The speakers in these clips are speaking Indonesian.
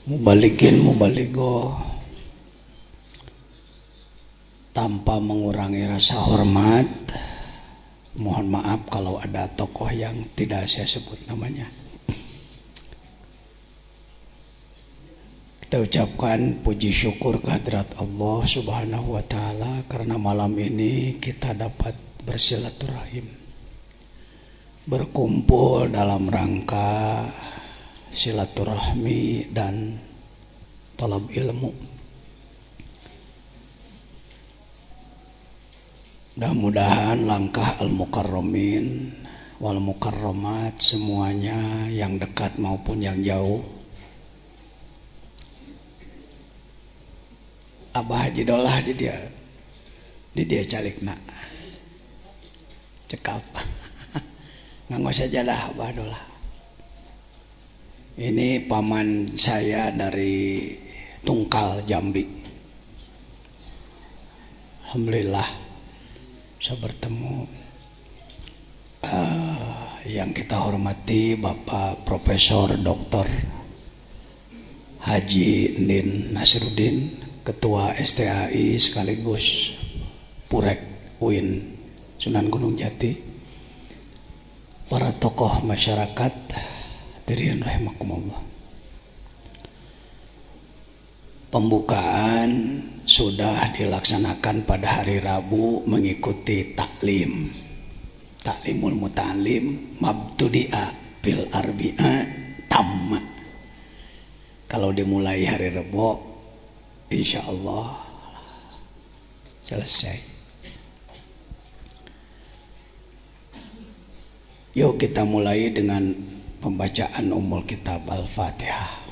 Mubalikin mubaligo tanpa mengurangi rasa hormat. Mohon maaf kalau ada tokoh yang tidak saya sebut namanya. Kita ucapkan puji syukur kehadirat Allah Subhanahu wa Ta'ala karena malam ini kita dapat bersilaturahim, berkumpul dalam rangka silaturahmi dan talab ilmu. Mudah-mudahan langkah al-mukarramin wal mukarramat semuanya yang dekat maupun yang jauh. Abah Haji Dolah di dia calikna cekap nganggo saja dah Abah Dolah. Ini paman saya dari Tungkal, Jambi. Alhamdulillah bisa bertemu yang kita hormati Bapak Profesor Dr. Haji Nin Nasruddin, Ketua STAI sekaligus Purek UIN Sunan Gunung Jati, para tokoh masyarakat hadirin rahimakumullah. Pembukaan sudah dilaksanakan pada hari Rabu mengikuti taklimul muta'alim mabtudi'a bil arbi'a tamma. Kalau dimulai hari Rabu insya Allah selesai. Yuk kita mulai dengan pembacaan Ummul Kitab Al-Fatihah.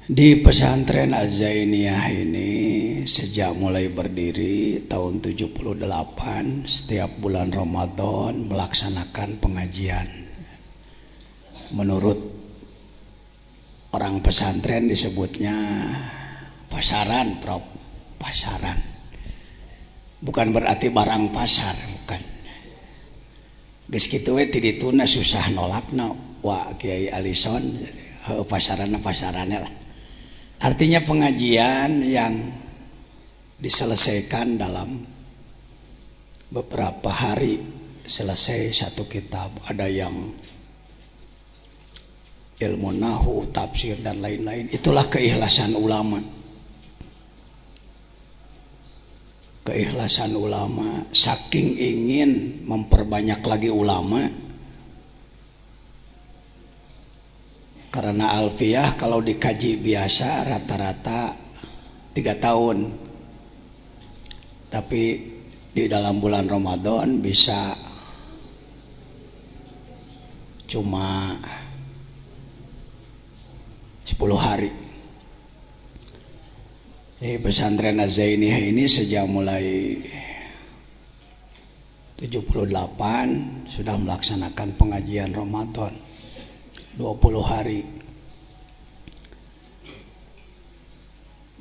Di pesantren Az-Zainiyah ini sejak mulai berdiri tahun 78 setiap bulan Ramadan melaksanakan pengajian. Menurut orang pesantren disebutnya pasaran, Prof. Pasaran. Bukan berarti barang pasar, bukan. Geus kitu we ti dituna susah nolakna wa Kiai Alison pasarannya lah. Artinya pengajian yang diselesaikan dalam beberapa hari selesai satu kitab. Ada yang ilmu nahu, tafsir dan lain-lain. Itulah keikhlasan ulama. Keikhlasan ulama saking ingin memperbanyak lagi ulama. Karena alfiyah kalau dikaji biasa rata-rata 3 tahun. Tapi di dalam bulan Ramadan bisa cuma 10 hari. Pesantren Az-Zainiyah ini sejak mulai 78 sudah melaksanakan pengajian Ramadan 20 hari.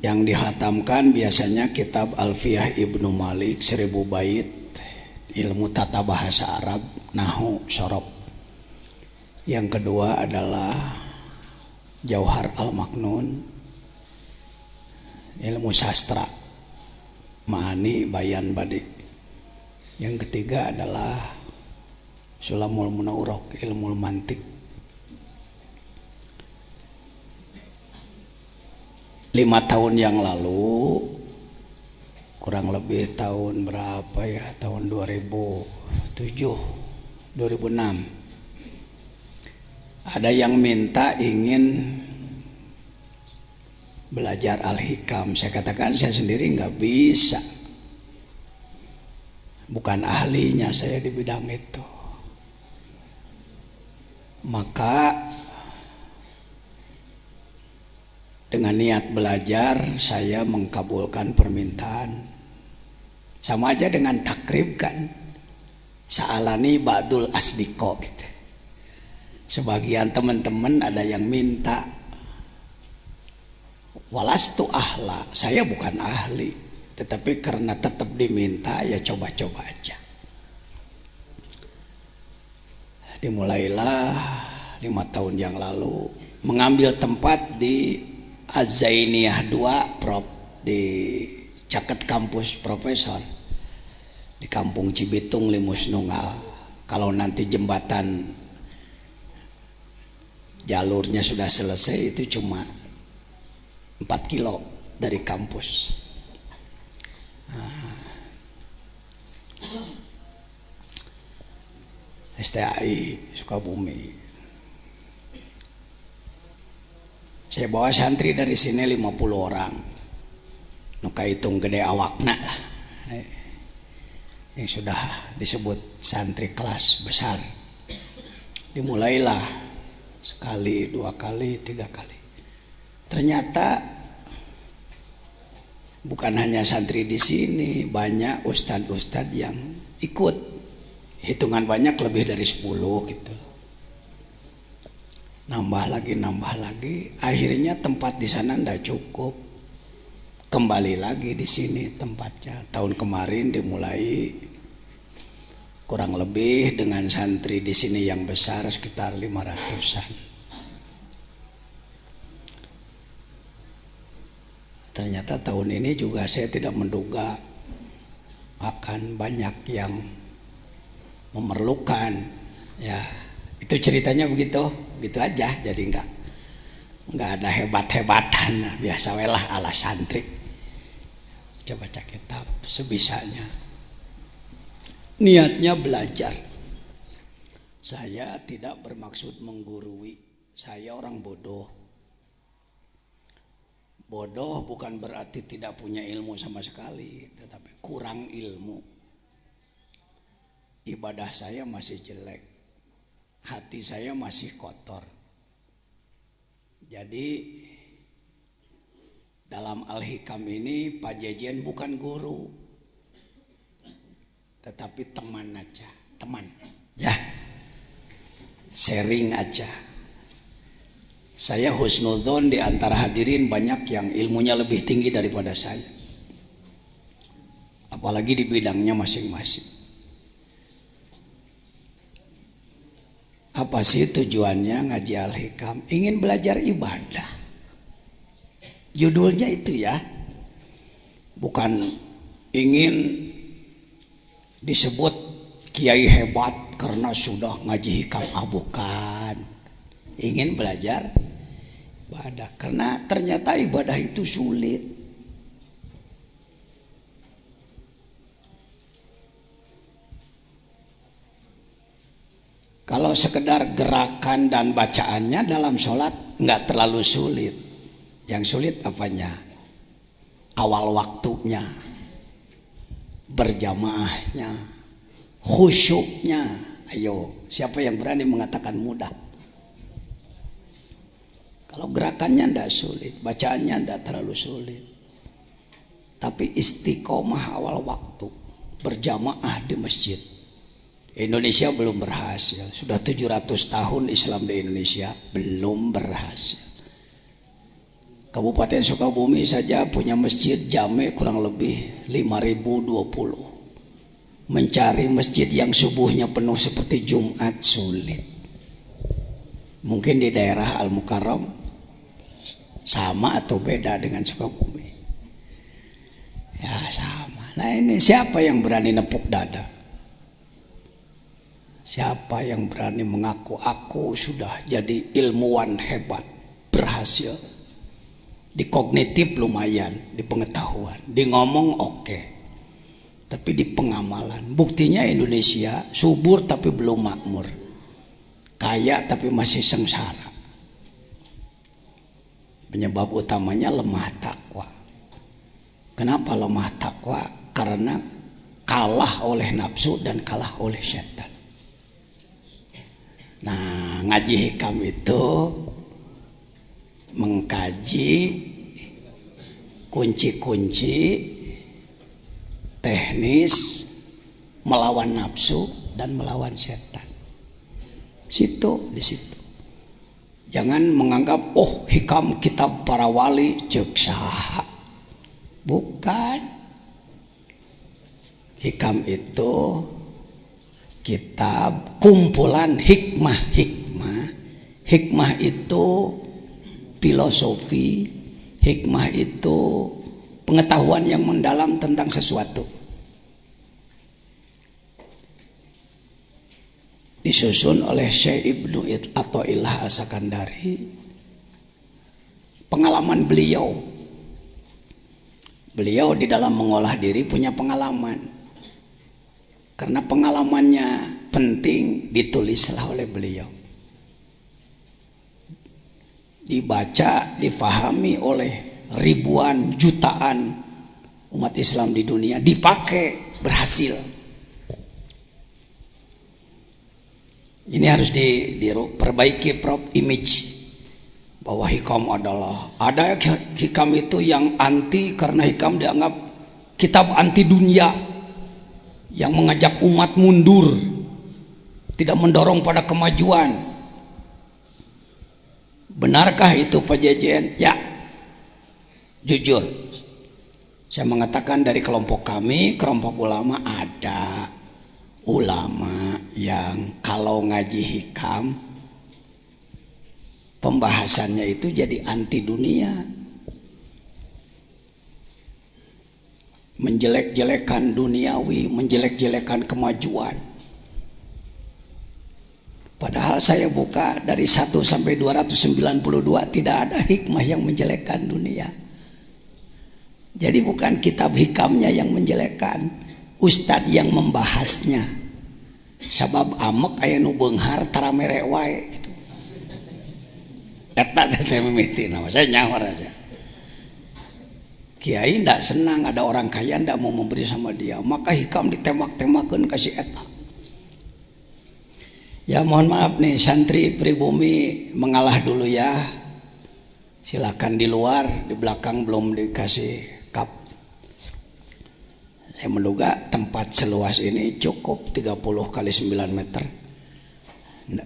Yang dihatamkan biasanya kitab Alfiyah Ibnu Malik 1000 bait, ilmu tata bahasa Arab, nahu, sorob. Yang kedua adalah Jauhar Al-Maknun, ilmu sastra, ma'ani, bayan, badi. Yang ketiga adalah Sulamul Munawwarah, ilmu mantik. 5 tahun yang lalu, kurang lebih tahun berapa ya, tahun 2007, 2006, ada yang minta ingin belajar Al-Hikam. Saya katakan saya sendiri nggak bisa, bukan ahlinya saya di bidang itu. Maka dengan niat belajar saya mengkabulkan permintaan. Sama aja dengan takrib kan. Sa'alani ba'dul asdiqo gitu. Sebagian teman-teman ada yang minta, walastu ahla, saya bukan ahli, tetapi karena tetap diminta ya coba-coba aja. Dimulailah 5 tahun yang lalu mengambil tempat di Az-Zainiyah 2 Prop, di Caket Kampus Profesor di Kampung Cibitung Limus Nunggal. Kalau nanti jembatan jalurnya sudah selesai, itu cuma 4 kilo dari kampus. STAI Sukabumi. Saya bawa santri dari sini 50 orang. Nuka hitung gede awakna lah. Yang sudah disebut santri kelas besar. Dimulailah sekali, 2 kali, 3 kali. Ternyata bukan hanya santri di sini, banyak ustadz-ustadz yang ikut. Hitungan banyak, lebih dari 10 gitu. Nambah lagi. Akhirnya tempat di sana ndak cukup. Kembali lagi di sini tempatnya. Tahun kemarin dimulai kurang lebih dengan santri di sini yang besar sekitar 500-an. Ternyata tahun ini juga saya tidak menduga akan banyak yang memerlukan, ya itu ceritanya begitu aja. Jadi nggak ada hebat-hebatan, biasa welah ala santri, coba baca kitab sebisanya, niatnya belajar. Saya tidak bermaksud menggurui, saya orang bodoh bukan berarti tidak punya ilmu sama sekali, tetapi kurang ilmu. Ibadah saya masih jelek, hati saya masih kotor. Jadi dalam Al-Hikam ini Pak Jejen bukan guru, tetapi teman aja, teman ya, sharing aja. Saya husnudzon di antara hadirin banyak yang ilmunya lebih tinggi daripada saya, apalagi di bidangnya masing-masing. Apa sih tujuannya ngaji Al-Hikam? Ingin belajar ibadah. Judulnya itu ya. Bukan ingin disebut kiai hebat karena sudah ngaji hikam, bukan. Ingin belajar ibadah karena ternyata ibadah itu sulit. Kalau sekedar gerakan dan bacaannya dalam sholat nggak terlalu sulit. Yang sulit apanya? Awal waktunya, berjamaahnya, khusyuknya. Ayo, siapa yang berani mengatakan mudah? Kalau gerakannya nggak sulit, bacaannya nggak terlalu sulit. Tapi istiqomah awal waktu, berjamaah di masjid. Indonesia belum berhasil. Sudah 700 tahun Islam di Indonesia belum berhasil. Kabupaten Sukabumi saja punya masjid jame kurang lebih 5.020. Mencari masjid yang subuhnya penuh seperti Jumat sulit. Mungkin di daerah Al-Mukarram sama atau beda dengan Sukabumi? Ya sama. Nah ini siapa yang berani nepuk dada? Siapa yang berani mengaku aku sudah jadi ilmuwan hebat, berhasil? Di kognitif lumayan, di pengetahuan, di ngomong oke. Tapi di pengamalan, buktinya Indonesia subur tapi belum makmur, kaya tapi masih sengsara. Penyebab utamanya lemah takwa. Kenapa lemah takwa? Karena kalah oleh nafsu dan kalah oleh setan. Nah, ngaji hikam itu mengkaji kunci-kunci teknis melawan nafsu dan melawan setan. Situ di situ. Jangan menganggap hikam kitab para wali ceuk saha. Bukan. Hikam itu kitab kumpulan hikmah-hikmah. Hikmah itu filosofi, hikmah itu pengetahuan yang mendalam tentang sesuatu. Disusun oleh Syekh Ibnu Athaillah As-Sakandari. Pengalaman beliau di dalam mengolah diri punya pengalaman. Karena pengalamannya penting, ditulislah oleh beliau. Dibaca, difahami oleh ribuan, jutaan umat Islam di dunia, dipakai, berhasil. Ini harus diperbaiki Prof, image bahwa hikam ada hikam itu yang anti karena hikam dianggap kitab anti dunia yang mengajak umat mundur, tidak mendorong pada kemajuan. Benarkah itu Pak Jejen? Ya, jujur saya mengatakan dari kelompok kami, kelompok ulama, ada ulama yang kalau ngaji hikam pembahasannya itu jadi anti dunia, menjelek-jelekan duniawi, menjelek-jelekan kemajuan. Padahal saya buka dari 1 sampai 292 tidak ada hikmah yang menjelekkan dunia. Jadi bukan kitab hikamnya yang menjelekkan, ustadz yang membahasnya. Sabab amek aya nu beunghar tara mere wae gitu. Eta teh mimiti nama saya nyawar aja. Kiai ndak senang ada orang kaya ndak mau memberi sama dia, maka hikam ditembak-tembakeun ka si eta. Ya mohon maaf nih santri pribumi mengalah dulu ya. Silakan di luar, di belakang belum dikasih kap. Saya menduga tempat seluas ini cukup 30 kali 9 meter.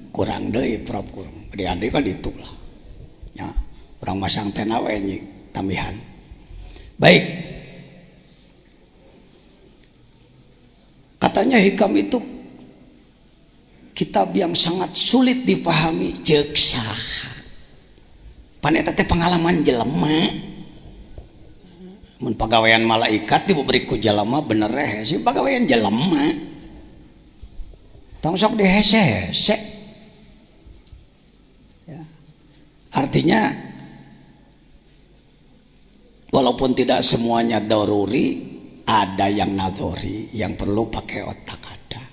Kurang deh, Prof, kurang. Di kan itu lah. Ya, orang masang tena we tambihan. Baik. Katanya hikam itu kitab yang sangat sulit dipahami, ceuk saha. Paneta teh pengalaman jelema. Mun pagawean malaikat diberi ku jalema bener hese pagawean jelema. Tong sok dihese-hese. Ya. Artinya walaupun tidak semuanya daruri, ada yang nadori yang perlu pakai otak ada.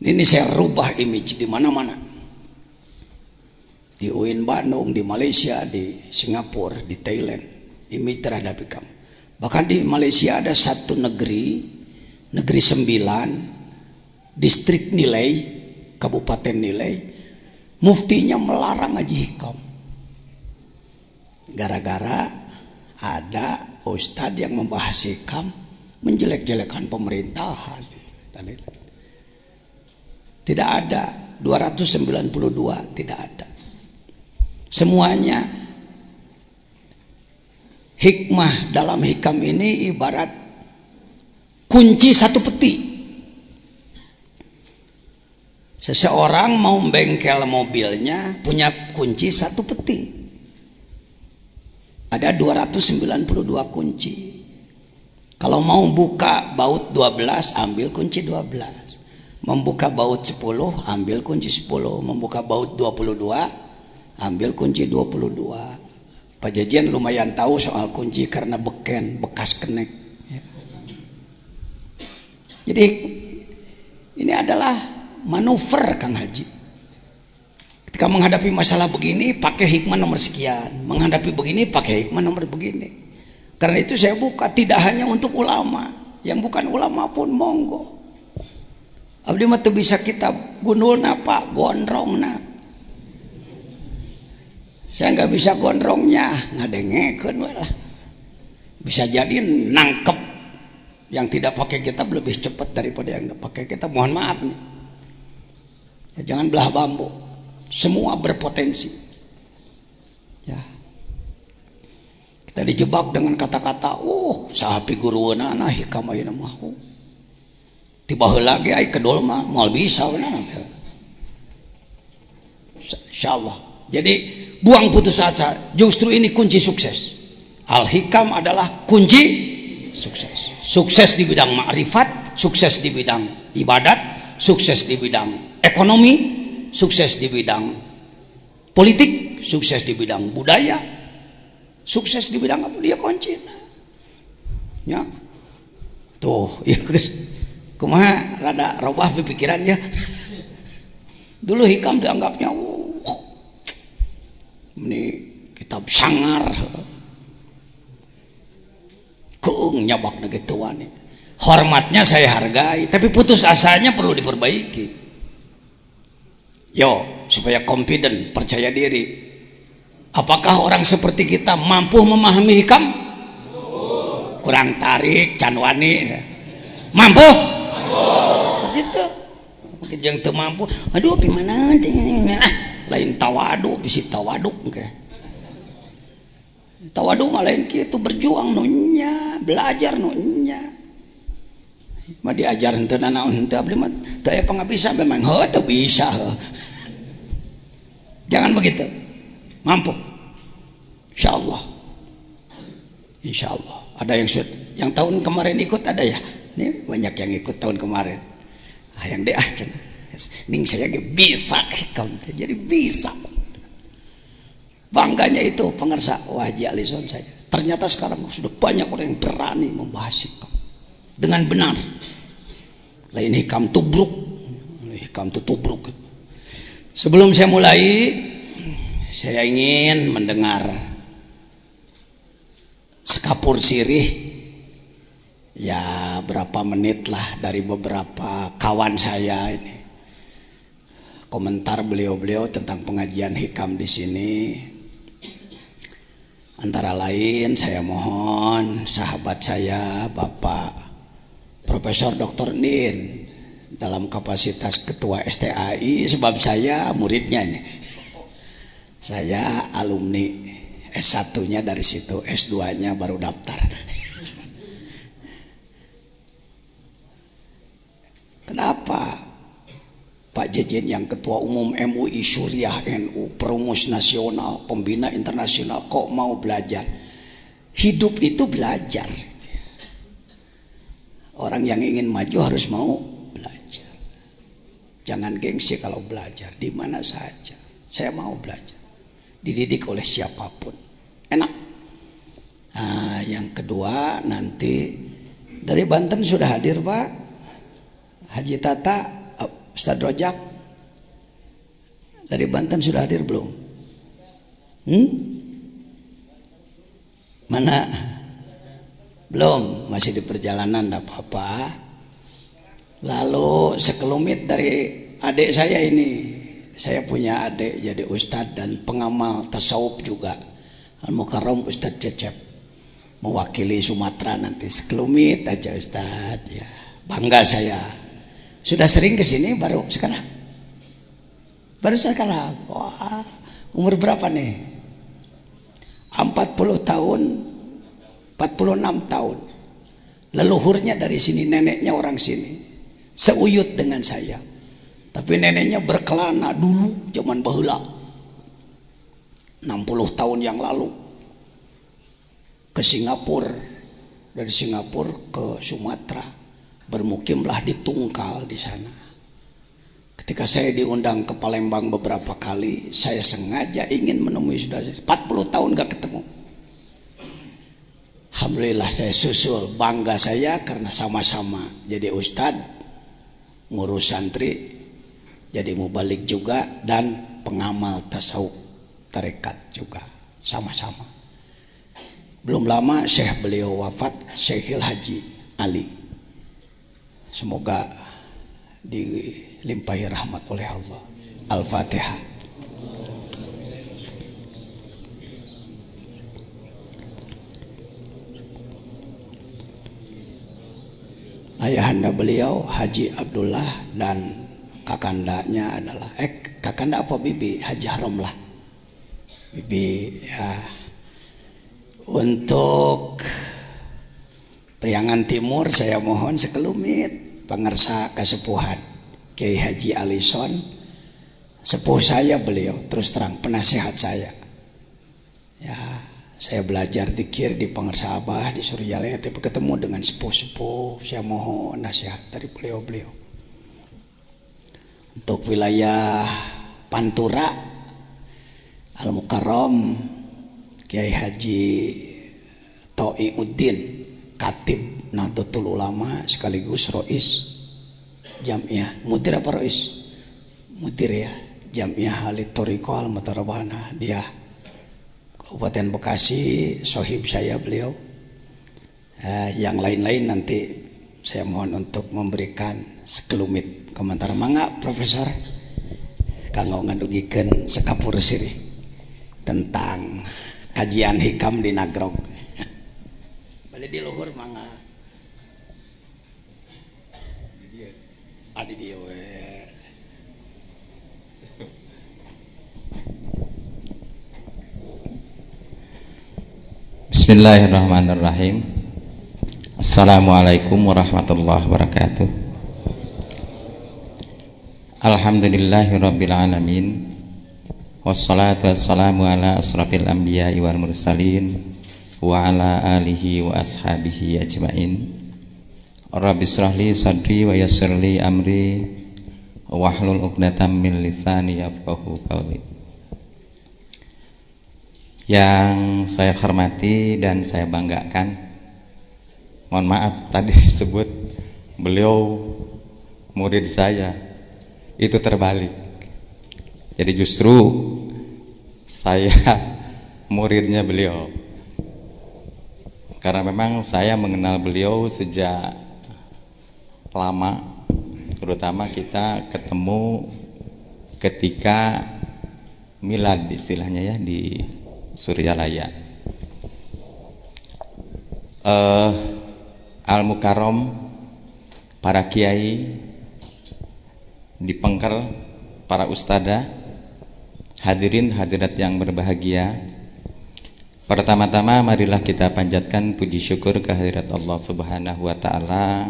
Ini saya rubah image di mana-mana. Di UIN Bandung, di Malaysia, di Singapura, di Thailand, image terhadap hikam. Bahkan di Malaysia ada satu negeri 9, distrik Nilai, kabupaten Nilai, muftinya melarang ngaji hikam. Gara-gara ada ustadz yang membahas hikam, menjelek-jelekan pemerintahan. Tidak ada, 292 tidak ada. Semuanya hikmah dalam hikam ini ibarat kunci satu peti. Seseorang mau bengkel mobilnya punya kunci satu peti. Ada 292 kunci. Kalau mau buka baut 12 ambil kunci 12. Membuka baut 10 ambil kunci 10. Membuka baut 22 ambil kunci 22. Pak Jejen lumayan tahu soal kunci karena beken, bekas kenek. Jadi ini adalah manuver Kang Haji. Ketika menghadapi masalah begini pakai hikmah nomor sekian, menghadapi begini pakai hikmah nomor begini. Karena itu saya buka tidak hanya untuk ulama, yang bukan ulama pun monggo. Abdi mah teu bisa kitab gundulna Pak, gondrongna. Saya nggak bisa gondrongnya, ngadengekeun we lah. Bisa jadi nangkep yang tidak pakai kitab lebih cepat daripada yang pakai kitab. Mohon maaf nih. Ya, jangan belah bambu. Semua berpotensi. Ya. Kita dijebak dengan kata-kata, sahapi guru anak hikam ayeuna mah. Tiba heula ge ai kedol mah moal bisa benar. Insyaallah. Jadi buang putus asa, justru ini kunci sukses. Al-hikam adalah kunci sukses. Sukses di bidang ma'rifat, sukses di bidang ibadat, sukses di bidang ekonomi, sukses di bidang politik, sukses di bidang budaya, sukses di bidang apa dia kunci. Ya. Tuh, ya kumaha rada robah pikirannya. Dulu hikam dianggapnya ini kitab sangar. Keung nyabak negituan. Hormatnya saya hargai, tapi putus asanya perlu diperbaiki. Yo, supaya confident, percaya diri. Apakah orang seperti kita mampu memahami hikam? Kurang tarik, canwani. Mampu? Gitu. Mungkin yang teu mampu, aduh gimana? Lain tawadu, bisi tawaduk ke. Tawadu malain kitu berjuang nunya, belajar nunya. Mah diajar henteu naon henteu abdi mah teu aya pangabisa memang teu bisa. Jangan begitu. Mampu. Insyaallah. Insyaallah. Ada yang tahun kemarin ikut ada ya? Ini banyak yang ikut tahun kemarin. Hayang deh cenah. Ning saya ge bisa hikam jadi bisa. Bangganya itu pengersa Haji Alison saya. Ternyata sekarang sudah banyak orang yang berani membahas hikam dengan benar. Lain hikam tubruk, hikam tubruk. Sebelum saya mulai, saya ingin mendengar sekapur sirih, ya berapa menit lah dari beberapa kawan saya ini. Komentar beliau-beliau tentang pengajian hikam di sini. Antara lain saya mohon sahabat saya Bapak Profesor Dr. Nin dalam kapasitas Ketua STAI, sebab saya muridnya nih. Saya alumni S1-nya dari situ, S2-nya baru daftar. Kenapa Pak Jejen yang Ketua Umum MUI Suriah NU, perumus nasional, pembina internasional kok mau belajar? Hidup itu belajar. Orang yang ingin maju harus mau belajar. Jangan gengsi kalau belajar di mana saja. Saya mau belajar. Dididik oleh siapapun. Enak. Nah, yang kedua nanti dari Banten sudah hadir Pak Haji Tata. Ustaz Rojak dari Banten sudah hadir belum? Mana? Belum, masih di perjalanan, tidak apa-apa. Lalu sekelumit dari adik saya ini. Saya punya adik jadi ustadz dan pengamal tasawuf juga. Al-Mukarram Ustadz Cecep, mewakili Sumatera nanti. Sekelumit aja Ustadz ya. Bangga saya. Sudah sering ke sini baru sekarang? Baru sekarang. Wah, umur berapa nih? 40 tahun, 46 tahun. Leluhurnya dari sini, neneknya orang sini. Seuyut dengan saya. Tapi neneknya berkelana dulu zaman baheula. 60 tahun yang lalu. Ke Singapura. Dari Singapura ke Sumatera. Bermukimlah di Tungkal di sana. Ketika saya diundang ke Palembang beberapa kali, saya sengaja ingin menemui saudara saya. 40 tahun gak ketemu. Alhamdulillah saya susul, bangga saya karena sama-sama jadi ustadz, ngurus santri, jadi mubalik juga, dan pengamal tasawuf tarekat juga sama-sama. Belum lama Syekh beliau wafat, Syekhil Haji Ali. Semoga dilimpahi rahmat oleh Allah. Al-Fatihah. Ayahanda beliau Haji Abdullah dan kakandanya adalah kakanda apa bibi? Haji Harom lah, bibi ya. Untuk Priangan Timur saya mohon sekelumit pangersa kasepuhan Kiai Haji Alison, sepuh saya beliau, terus terang penasihat saya. Ya, saya belajar zikir di Pangersa Abah di Surjalaya, tapi ketemu dengan sepuh-sepuh, saya mohon nasihat dari beliau-beliau. Untuk wilayah Pantura, Al Mukarram Kiai Haji Toiuddin, Katib Nahdlatul Ulama sekaligus Rois Jamiah, Mudir apa Rois? Mudir ya, Jamiah Halid Thoriqah Al Mutarabana, dia Kabupaten Bekasi, sohib saya beliau. Yang lain-lain nanti saya mohon untuk memberikan sekelumit komentar. Mangga Profesor kanggo ngadugikeun sekapur sirih tentang kajian hikam di Nagrog. Balik di luhur mangga. Adi dia we. Bismillahirrahmanirrahim. Assalamualaikum warahmatullahi wabarakatuh. Alhamdulillahirabbil alamin. Wassalatu wassalamu ala asrafil anbiya'i wal mursalin wa ala alihi wa ashabihi ajmain. Rabbi shrahli sadri wa yassirli amri wahlul 'uqdatam min lisani yafqahu qawli. Yang saya hormati dan saya banggakan, mohon maaf tadi disebut beliau murid saya, itu terbalik. Jadi justru saya muridnya beliau, karena memang saya mengenal beliau sejak lama, terutama kita ketemu ketika milad istilahnya ya di Surjalaya. Al Mukarram, para kiai di Pengker, para ustadzah, hadirin hadirat yang berbahagia. Pertama-tama marilah kita panjatkan puji syukur kehadirat Allah Subhanahu wa taala.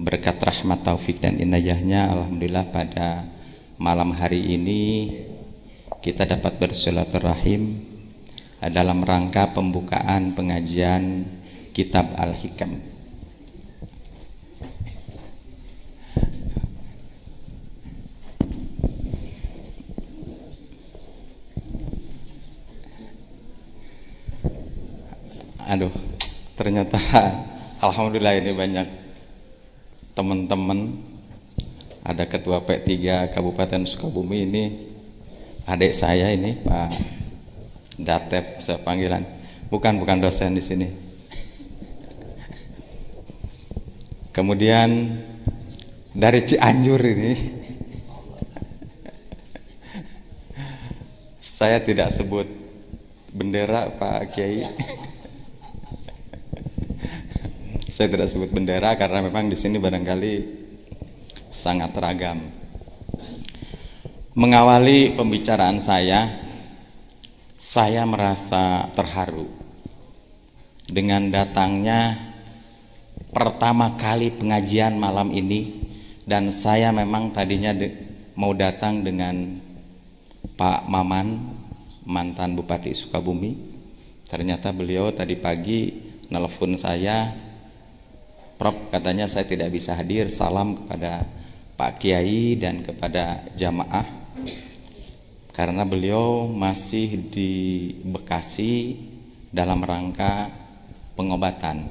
Berkat rahmat taufik dan inayahnya, alhamdulillah pada malam hari ini kita dapat bersilaturahim dalam rangka pembukaan pengajian Kitab Al-Hikam. Aduh, ternyata alhamdulillah ini banyak teman-teman. Ada ketua P3 Kabupaten Sukabumi ini, adik saya ini Pak Datep, saya panggilan. Bukan dosen di sini. Kemudian dari Cianjur ini, saya tidak sebut bendera Pak Kiai. Saya tidak sebut bendera karena memang di sini barangkali sangat ragam. Mengawali pembicaraan saya merasa terharu dengan datangnya pertama kali pengajian malam ini, dan saya memang tadinya mau datang dengan Pak Maman, mantan Bupati Sukabumi. Ternyata beliau tadi pagi nelpon saya, Prof, katanya saya tidak bisa hadir, salam kepada Pak Kiai dan kepada jamaah, karena beliau masih di Bekasi dalam rangka pengobatan.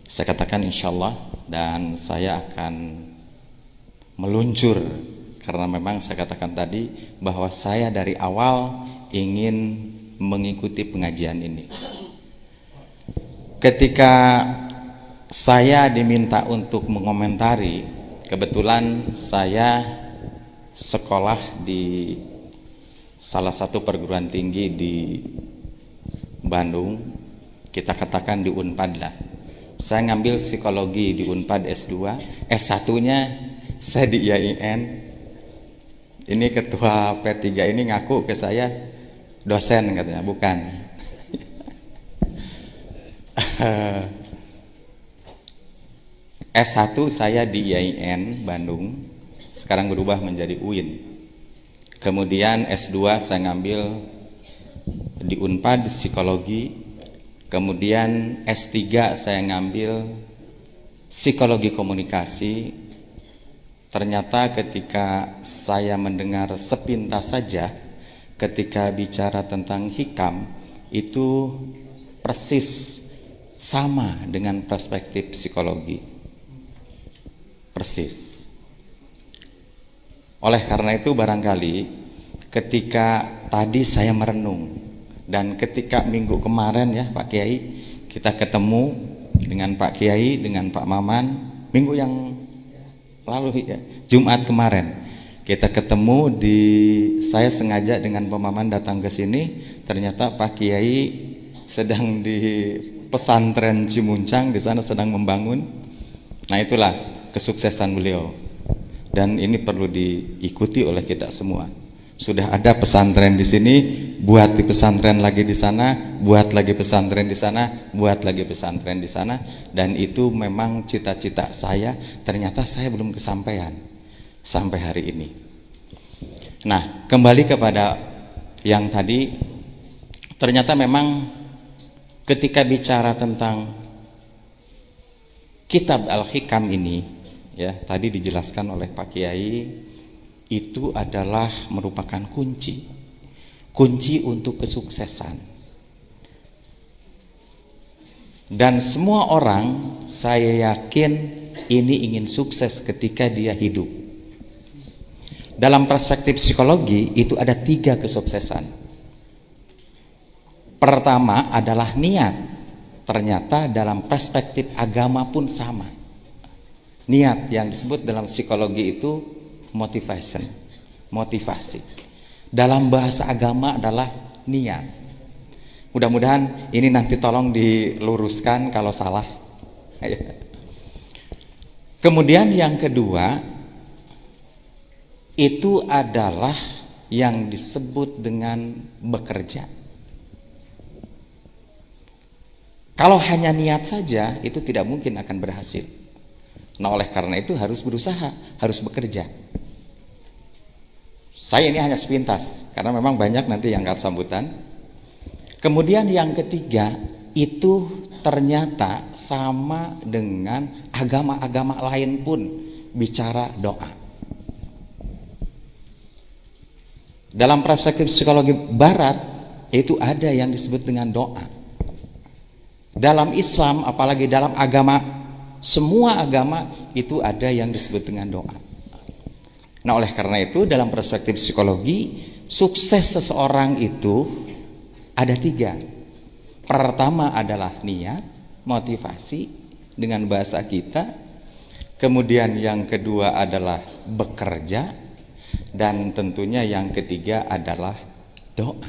Saya katakan insya Allah, dan saya akan meluncur, karena memang saya katakan tadi bahwa saya dari awal ingin mengikuti pengajian ini. Ketika saya diminta untuk mengomentari, kebetulan saya sekolah di salah satu perguruan tinggi di Bandung, kita katakan di Unpad lah. Saya ngambil psikologi di Unpad S2, S1-nya saya di IAIN. Ini ketua P3 ini ngaku ke saya dosen katanya, bukan. S1 saya di IAIN Bandung, sekarang berubah menjadi UIN. Kemudian S2 saya ngambil di Unpad psikologi. Kemudian S3 saya ngambil psikologi komunikasi. Ternyata ketika saya mendengar sepintas saja ketika bicara tentang hikam, itu persis sama dengan perspektif psikologi. Persis. Oleh karena itu barangkali ketika tadi saya merenung, dan ketika minggu kemarin ya Pak Kiai, kita ketemu dengan Pak Kiai, dengan Pak Maman, minggu yang lalu ya, Jumat kemarin kita ketemu di, saya sengaja dengan Pak Maman datang ke sini, ternyata Pak Kiai sedang di pesantren Cimuncang, di sana sedang membangun. Nah itulah kesuksesan beliau, dan ini perlu diikuti oleh kita semua. Sudah ada pesantren di sini, buat di pesantren lagi di sana, buat lagi pesantren di sana, buat lagi pesantren di sana, dan itu memang cita-cita saya. Ternyata saya belum kesampaian sampai hari ini. Nah, kembali kepada yang tadi, ternyata memang ketika bicara tentang kitab Al-Hikam ini, ya tadi dijelaskan oleh Pak Kiai, itu adalah merupakan kunci untuk kesuksesan. Dan semua orang, saya yakin ini ingin sukses ketika dia hidup. Dalam perspektif psikologi itu ada 3 kesuksesan. Pertama adalah niat. Ternyata dalam perspektif agama pun sama. Niat yang disebut dalam psikologi itu motivasi. Dalam bahasa agama adalah niat. Mudah-mudahan ini nanti tolong diluruskan kalau salah. Kemudian yang kedua itu adalah yang disebut dengan bekerja. Kalau hanya niat saja itu tidak mungkin akan berhasil. Nah oleh karena itu harus berusaha, harus bekerja. Saya ini hanya sepintas karena memang banyak nanti yang akan sambutan. Kemudian yang ketiga itu ternyata sama dengan agama-agama lain pun bicara doa. Dalam perspektif psikologi barat itu ada yang disebut dengan doa. Dalam Islam, apalagi dalam agama, semua agama itu ada yang disebut dengan doa. Nah oleh karena itu dalam perspektif psikologi, sukses seseorang itu ada 3. Pertama adalah niat, motivasi dengan bahasa kita. Kemudian yang kedua adalah bekerja, dan tentunya yang ketiga adalah doa.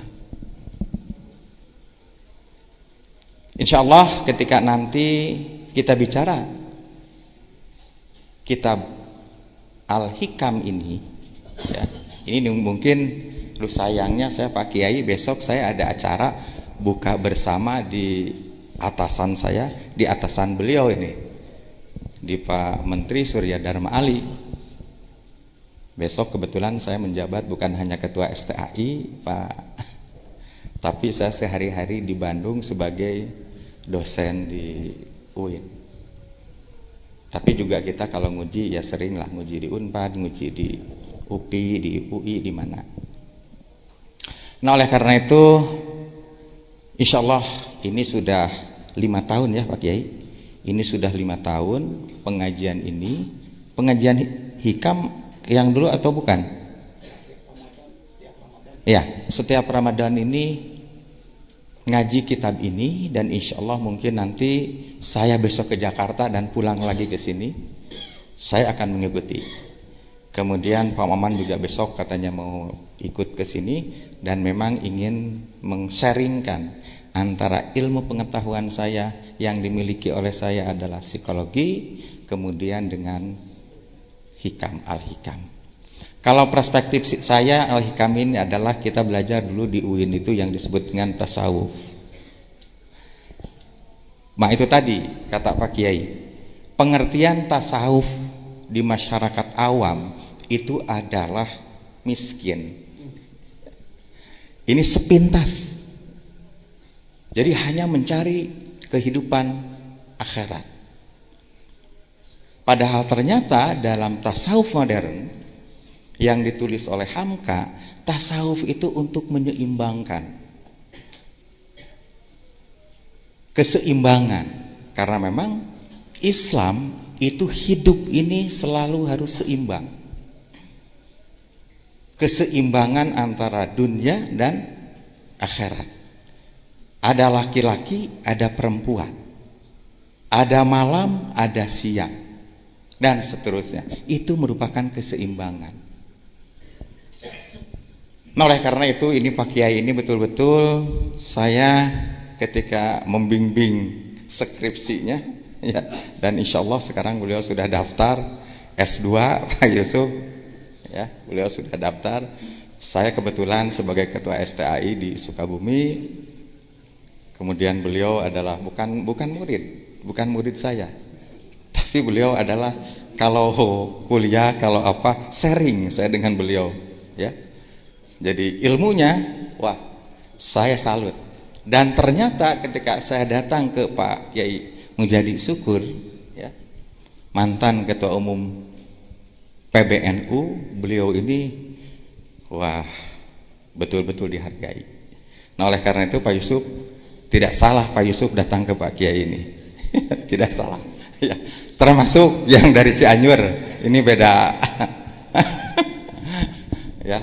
Insya Allah ketika nanti kita bicara kitab Al-Hikam ini, ya, ini mungkin lu sayangnya saya Pak Kiai besok saya ada acara buka bersama di atasan saya, di atasan beliau ini, di Pak Menteri Surya Dharma Ali. Besok kebetulan saya menjabat bukan hanya ketua STAI Pak, tapi saya sehari-hari di Bandung sebagai dosen di UIN. Tapi juga kita kalau nguji ya sering lah nguji di Unpad, nguji di UPI, di UI, di mana. Nah oleh karena itu insya Allah ini sudah 5 tahun ya Pak Kiai. Ini sudah 5 tahun pengajian ini. Pengajian hikam yang dulu atau bukan? Ya, setiap Ramadan ini ngaji kitab ini, dan insya Allah mungkin nanti saya besok ke Jakarta dan pulang lagi ke sini, saya akan mengikuti. Kemudian Pak Maman juga besok katanya mau ikut ke sini dan memang ingin meng-sharingkan antara ilmu pengetahuan saya yang dimiliki oleh saya adalah psikologi, kemudian dengan hikam, al-hikam. Kalau perspektif saya, al-hikam ini adalah kita belajar dulu di UIN itu yang disebut dengan tasawuf. Nah itu tadi kata Pak Kiai, pengertian tasawuf di masyarakat awam itu adalah miskin. Ini sepintas. Jadi hanya mencari kehidupan akhirat. Padahal ternyata dalam tasawuf modern yang ditulis oleh Hamka, tasawuf itu untuk menyeimbangkan keseimbangan. Karena memang Islam itu hidup ini selalu harus seimbang. Keseimbangan antara dunia dan akhirat. Ada laki-laki, ada perempuan. Ada malam, ada siang. Dan seterusnya. Itu merupakan keseimbangan. Nah, oleh karena itu ini Pak Kiai ini betul-betul saya ketika membimbing skripsinya ya, dan insya Allah sekarang beliau sudah daftar S2 Pak Yusuf ya, beliau sudah daftar. Saya kebetulan sebagai ketua STAI di Sukabumi, kemudian beliau adalah bukan murid saya, tapi beliau adalah kalau kuliah kalau apa sharing saya dengan beliau ya. Jadi ilmunya wah saya salut. Dan ternyata ketika saya datang ke Pak Kiai Mujadi Syukur ya, mantan ketua umum PBNU, beliau ini wah betul-betul dihargai. Nah oleh karena itu Pak Yusuf, tidak salah Pak Yusuf datang ke Pak Kiai ini. Tidak salah ya. Termasuk yang dari Cianjur, ini beda ya,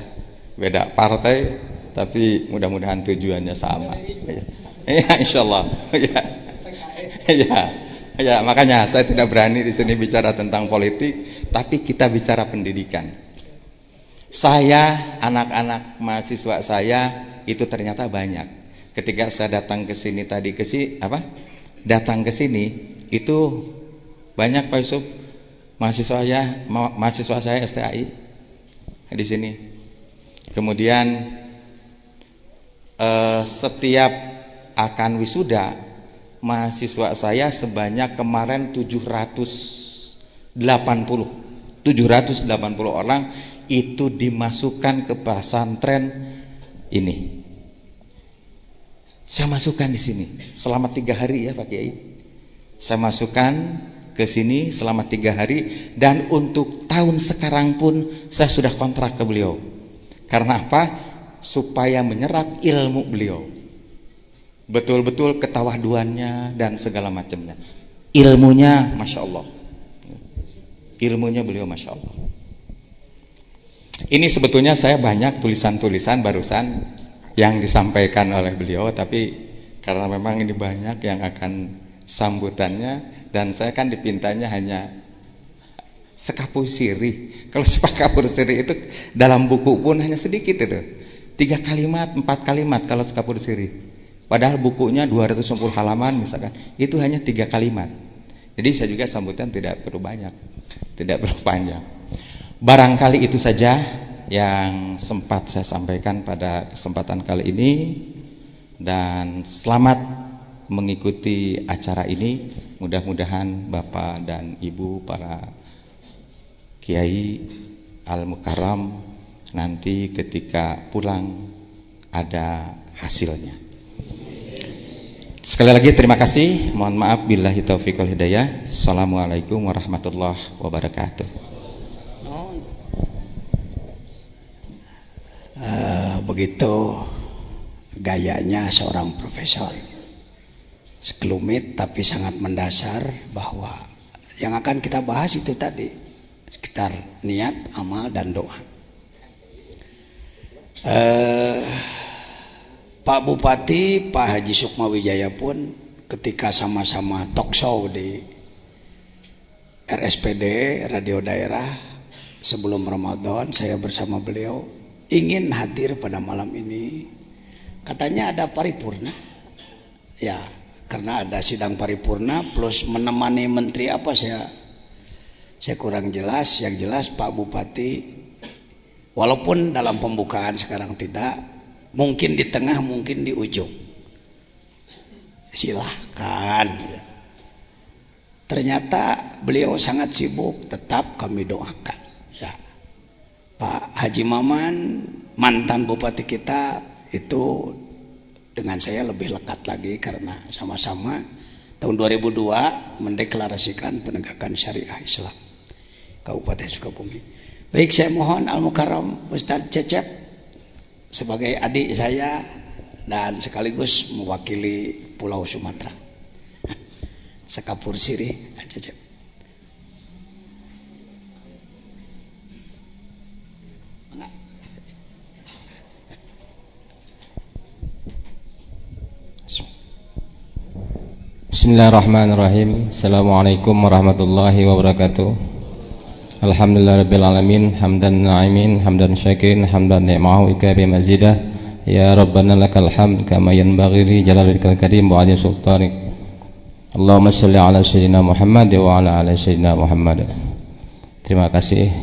beda partai, tapi mudah-mudahan tujuannya sama ya, insyaallah ya, makanya saya tidak berani di sini bicara tentang politik, tapi kita bicara pendidikan. Saya, anak-anak mahasiswa saya itu ternyata banyak. Ketika saya datang ke sini tadi datang ke sini itu banyak Pak Yusuf mahasiswa saya STAI di sini. Kemudian setiap akan wisuda mahasiswa saya sebanyak kemarin 780 orang itu dimasukkan ke pesantren ini. Saya masukkan di sini selama 3 hari ya Pak Kiai. Saya masukkan ke sini selama 3 hari, dan untuk tahun sekarang pun saya sudah kontrak ke beliau. Karena apa? Supaya menyerap ilmu beliau. Betul-betul ketawaduannya dan segala macamnya. Ilmunya Masya Allah. Ilmunya beliau Masya Allah. Ini sebetulnya saya banyak tulisan-tulisan barusan yang disampaikan oleh beliau, tapi karena memang ini banyak yang akan sambutannya, dan saya kan dipintanya hanya sekapur sirih. Kalau sekapur sirih itu dalam buku pun hanya sedikit itu, 3 kalimat 4 kalimat kalau sekapur sirih, padahal bukunya 210 halaman misalkan, itu hanya 3 kalimat. Jadi saya juga sambutan tidak perlu banyak, tidak perlu panjang. Barangkali itu saja yang sempat saya sampaikan pada kesempatan kali ini, dan selamat mengikuti acara ini. Mudah-mudahan Bapak dan Ibu para Kiai Al-Mukarram nanti ketika pulang ada hasilnya. Sekali lagi terima kasih. Mohon maaf billahi taufiq wal hidayah. Assalamualaikum warahmatullahi wabarakatuh. Begitu gayanya seorang profesor, sekelumit tapi sangat mendasar, bahwa yang akan kita bahas itu tadi sekitar niat, amal, dan doa. Pak Bupati, Pak Haji Sukmawijaya pun ketika sama-sama talk show di RSPD Radio Daerah sebelum Ramadan, saya bersama beliau ingin hadir pada malam ini. Katanya ada paripurna ya, karena ada sidang paripurna plus menemani menteri apa, saya Saya kurang jelas, yang jelas Pak Bupati, walaupun dalam pembukaan sekarang tidak, mungkin di tengah, mungkin di ujung. Silahkan. Ternyata beliau sangat sibuk, tetap kami doakan. Ya. Pak Haji Maman, mantan Bupati kita, itu dengan saya lebih lekat lagi karena sama-sama tahun 2002 mendeklarasikan penegakan syariah Islam Kabupaten Sukabumi. Baik, saya mohon Al-Mukarram Ustadz Cecep sebagai adik saya dan sekaligus mewakili Pulau Sumatera. Sekapur sirih Cecep. Bismillahirrahmanirrahim. Assalamualaikum warahmatullahi wabarakatuh. Alhamdulillah rabbil alamin, hamdan na'imin, hamdan syakirin, hamdan ni'mahu ikabi mazidah. Ya Rabbana lakal hamd kama yanbaghi li jalalikal karim wa ajli sultanik. Allahumma shalli ala sayyidina Muhammad wa ala ali sayyidina Muhammad. Terima kasih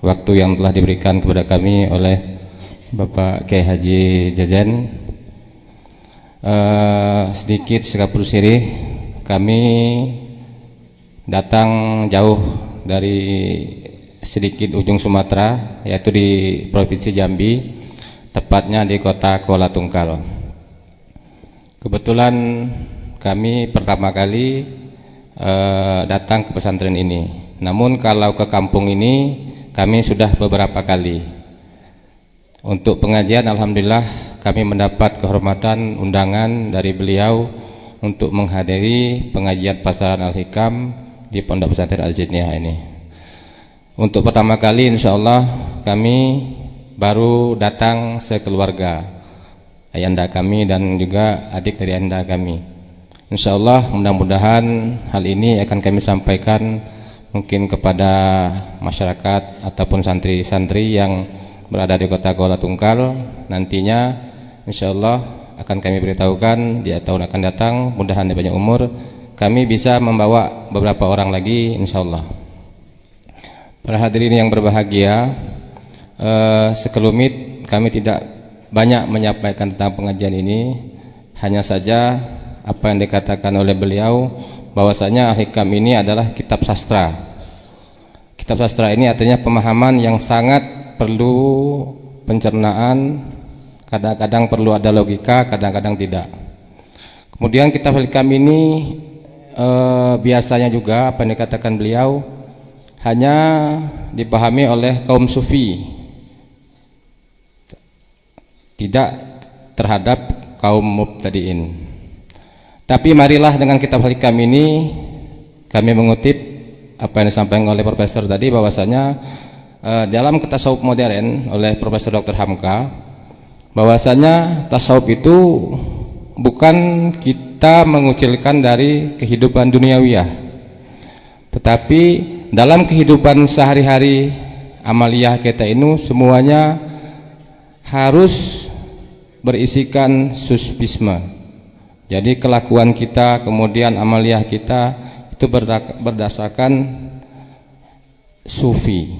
waktu yang telah diberikan kepada kami oleh Bapak Kiai Haji Jajan. Sedikit sekapur sirih, kami datang jauh dari sedikit ujung Sumatera, yaitu di Provinsi Jambi, tepatnya di kota Kuala Tungkal. Kebetulan kami pertama kali datang ke pesantren ini. Namun kalau ke kampung ini kami sudah beberapa kali. Untuk pengajian alhamdulillah kami mendapat kehormatan undangan dari beliau untuk menghadiri pengajian Pasaran Al-Hikam di Pondok Pesantren Al-Jidniyah ini. Untuk pertama kali insyaallah kami baru datang sekeluarga, ayahanda kami dan juga adik dari ayahanda kami. Insyaallah mudah-mudahan hal ini akan kami sampaikan mungkin kepada masyarakat ataupun santri-santri yang berada di kota Kuala Tungkal. Nantinya insyaallah akan kami beritahukan di tahun akan datang, mudah-mudahan banyak umur, kami bisa membawa beberapa orang lagi insyaallah. Para hadirin yang berbahagia, sekelumit kami tidak banyak menyampaikan tentang pengajian ini, hanya saja apa yang dikatakan oleh beliau bahwasanya Al-Hikam ini adalah kitab sastra. Kitab sastra ini artinya pemahaman yang sangat perlu pencernaan, kadang-kadang perlu ada logika, kadang-kadang tidak. Kemudian kitab Al-Hikam ini biasanya juga apa yang dikatakan beliau hanya dipahami oleh kaum sufi, tidak terhadap kaum mubtadiin. Tapi marilah dengan kitab Al-Hikam ini kami mengutip apa yang disampaikan oleh Profesor tadi, bahwasanya dalam tasawuf modern oleh Profesor Dr. Hamka, bahwasanya tasawuf itu bukan kita mengucilkan dari kehidupan duniawiyah, tetapi dalam kehidupan sehari-hari amaliyah kita ini semuanya harus berisikan suspisme. Jadi kelakuan kita, kemudian amaliyah kita itu berdasarkan sufi.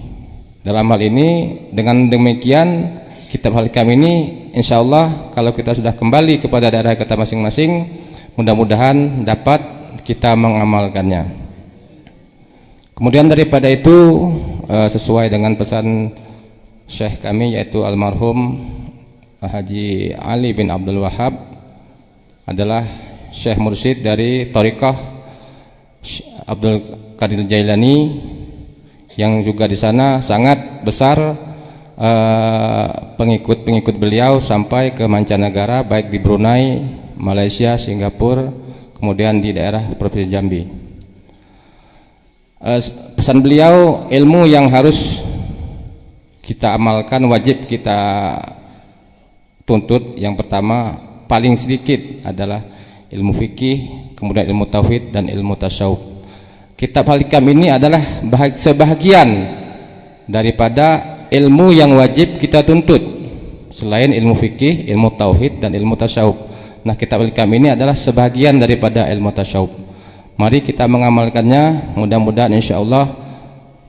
Dalam hal ini dengan demikian kitab Al-Hikam ini insyaallah kalau kita sudah kembali kepada daerah kita masing-masing, mudah-mudahan dapat kita mengamalkannya. Kemudian daripada itu sesuai dengan pesan Syekh kami yaitu almarhum Haji Ali bin Abdul Wahab adalah Syekh Mursyid dari Thariqah Abdul Qadir Jailani, yang juga di sana sangat besar pengikut-pengikut beliau sampai ke mancanegara, baik di Brunei, Malaysia, Singapura, kemudian di daerah Provinsi Jambi. Pesan beliau, ilmu yang harus kita amalkan, wajib kita tuntut, yang pertama paling sedikit adalah ilmu fikih, kemudian ilmu tauhid dan ilmu tasawuf. Kitab Al-Hikam ini adalah sebahagian daripada ilmu yang wajib kita tuntut selain ilmu fikih, ilmu tauhid dan ilmu tasawuf. Nah, kitab Al-Hikam ini adalah sebahagian daripada ilmu tasawuf. Mari kita mengamalkannya, mudah-mudahan insyaallah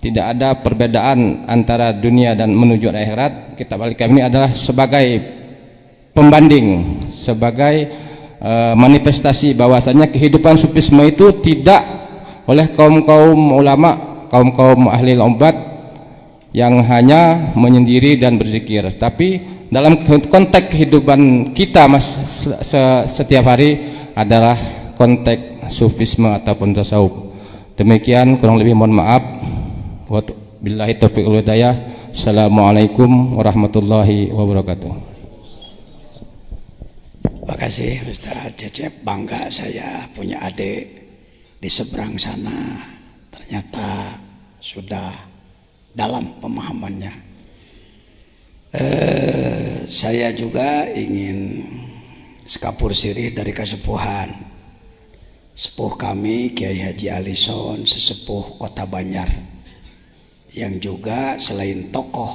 tidak ada perbedaan antara dunia dan menuju akhirat. Kitab Al-Hikam ini adalah sebagai pembanding, sebagai manifestasi bahwasanya kehidupan sufisme itu tidak oleh kaum-kaum ulama, kaum-kaum ahli obat yang hanya menyendiri dan berzikir, tapi dalam konteks kehidupan kita setiap hari adalah konteks sufisme ataupun tasawuf. Demikian, kurang lebih mohon maaf. Wabillahi taufiq wal hidayah. Assalamualaikum warahmatullahi wabarakatuh. Terima kasih Ustaz Cecep, bangga saya punya adik di seberang sana, ternyata sudah dalam pemahamannya. Saya juga ingin sekapur sirih dari kesepuhan sepuh kami Kiai Haji Alison, sesepuh Kota Banjar, yang juga selain tokoh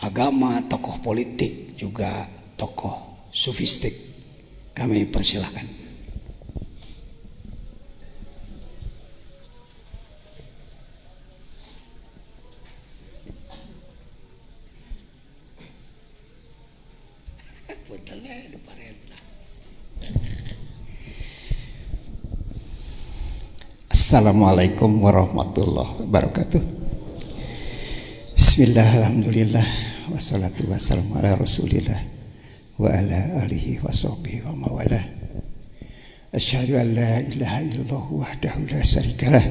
agama, tokoh politik, juga tokoh sufistik. Kami persilahkan. Assalamualaikum warahmatullahi wabarakatuh. Bismillah, alhamdulillah, wassalatu wassalamu ala rasulillah wa ala alihi wa sahbihi wa mawalah. Asyhadu an la ilaha illallah wahdahu la syarikalah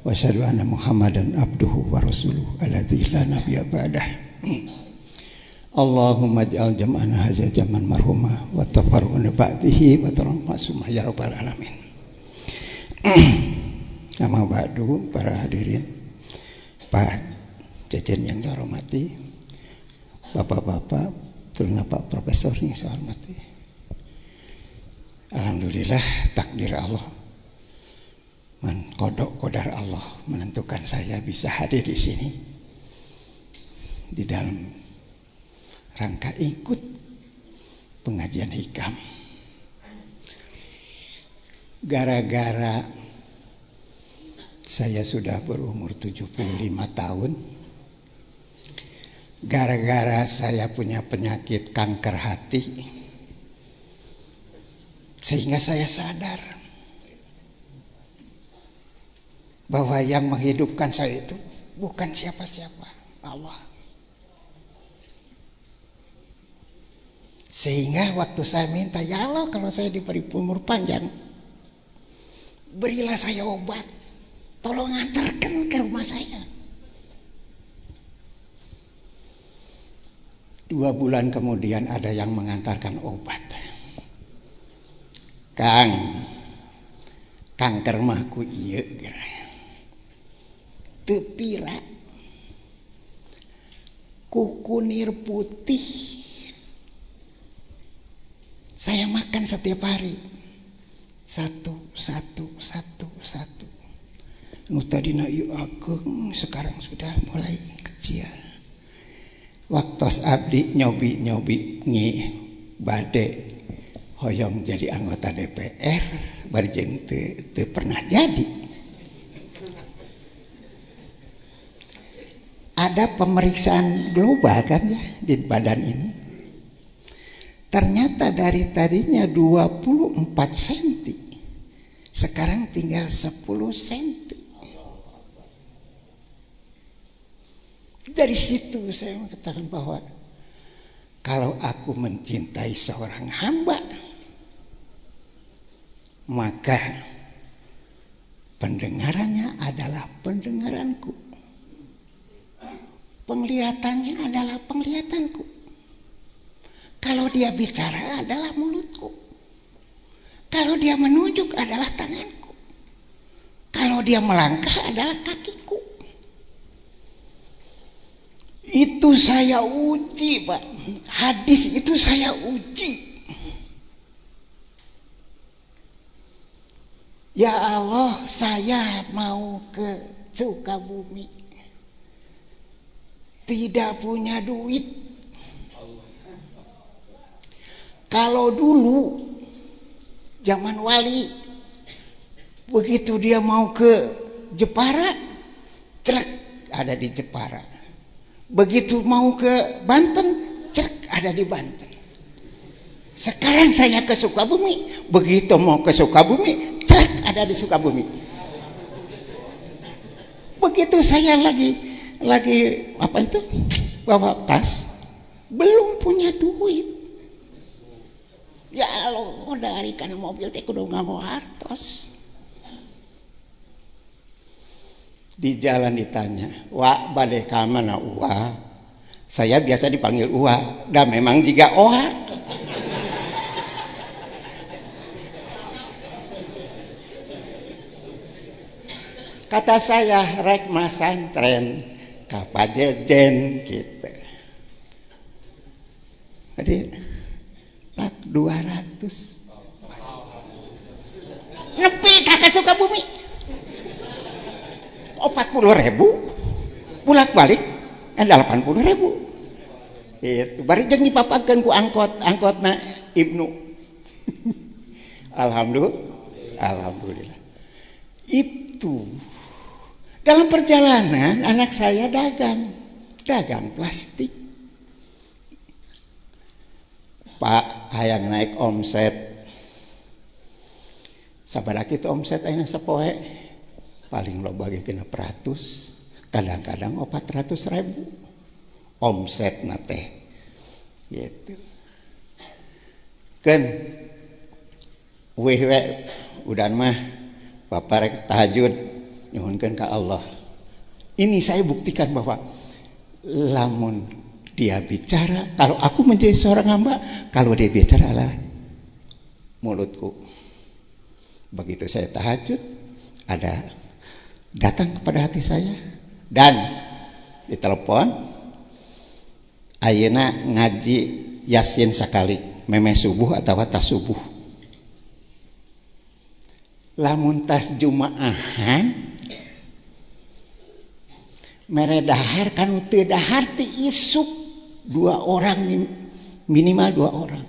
wa asyhadu anna Muhammadan abduhu wa rasuluhu alladzi la nabiyya ba'dah. Allahumma ij'al jam'ana hadza jam'an marhuma wa tafarruqna ba'dihi wa tarhamma ya rabbal alamin. Nama ba'du, para hadirin, Pak Cecen yang saya hormati, Bapak-bapak, terutama Pak Profesor yang saya hormati. Alhamdulillah, takdir Allah, kodar Allah menentukan saya bisa hadir di sini di dalam rangka ikut pengajian hikam. Gara-gara saya sudah berumur 75 tahun, gara-gara saya punya penyakit kanker hati, sehingga saya sadar bahwa yang menghidupkan saya itu bukan siapa-siapa, Allah. Sehingga waktu saya minta, ya Allah, kalau saya diberi umur panjang, berilah saya obat, tolong antarkan ke rumah saya. 2 bulan kemudian ada yang mengantarkan obat. Kang, kanker mah ku ieu geura. Teu pira. Ku kunir putih. Saya makan setiap hari. Satu. Nu tadina ieu ageng, sekarang sudah mulai kecil. Waktos abdi nyobi ngi bade hoyong jadi anggota DPR, barjeng teu pernah jadi. Ada pemeriksaan global kan ya di badan ini. Ternyata dari tadinya 24 cm, sekarang tinggal 10 cm. Dari situ saya mengatakan bahwa kalau aku mencintai seorang hamba, maka pendengarannya adalah pendengaranku, penglihatannya adalah penglihatanku, kalau dia bicara adalah mulutku, kalau dia menunjuk adalah tanganku, kalau dia melangkah adalah kakiku. Itu saya uji, Pak. Hadis itu saya uji. Ya Allah, saya mau ke Sukabumi, tidak punya duit. Kalau dulu zaman wali, begitu dia mau ke Jepara, ada di Jepara. Begitu mau ke Banten, cek ada di Banten. Sekarang saya ke Sukabumi, begitu mau ke Sukabumi, cek ada di Sukabumi. Begitu saya lagi apa itu, bawa tas, belum punya duit. Ya Allah, dari kan mobil teh kudu ngago hartos. Di jalan ditanya, "Wa bade ka mana Uwa?" Saya biasa dipanggil Uwa, dan memang juga Oha. Kata saya, rek masantren ka Pajejen gitu. Jadi 200 nepi kakak Sukabumi 40.000 bolak balik 80.000 itu bari jeung dipapakeun ku angkotna Ibnu. Alhamdulillah. Itu dalam perjalanan anak saya dagang plastik. Pak, hayang naik omset. Sabaraha kitu omset ayeuna sapoe? Paling loba ge 600, kadang-kadang 400.000 omsetna teh. Gitu. Kan udah mah Bapak rek tahajud nyuhunkeun ka Allah. Ini saya buktikan bahwa lamun dia bicara, kalau aku menjadi seorang hamba, kalau dia bicara adalah mulutku. Begitu saya tahajud, ada datang kepada hati saya dan ditelepon, ayeuna ngaji Yasin sakali, memeh subuh atau tas subuh. Lamun tas Jumaahan mere dahar kanu teu dahar ti isuk 2 orang, minimal 2 orang.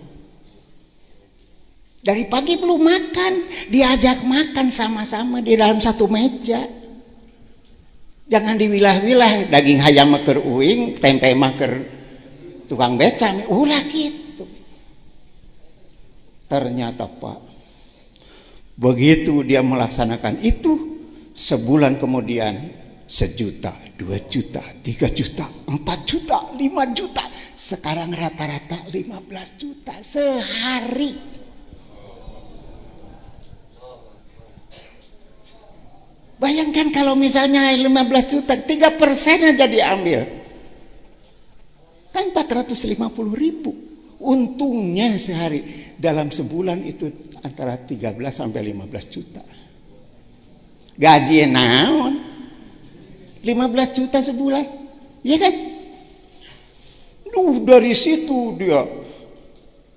Dari pagi belum makan, diajak makan sama-sama di dalam satu meja. Jangan diwilah-wilah, daging hayam mah keur uing, tempe mah keur tukang beca, ulah gitu. Ternyata Pak, begitu dia melaksanakan itu, sebulan kemudian 1 juta, 2 juta, 3 juta, 4 juta, 5 juta. Sekarang rata-rata 15 juta sehari. Bayangkan kalau misalnya 15 juta, 3% aja diambil. Kan 450.000. Untungnya sehari, dalam sebulan itu antara 13 sampai 15 juta. Gaji naon? 15 juta sebulan. Iya kan? Dari situ dia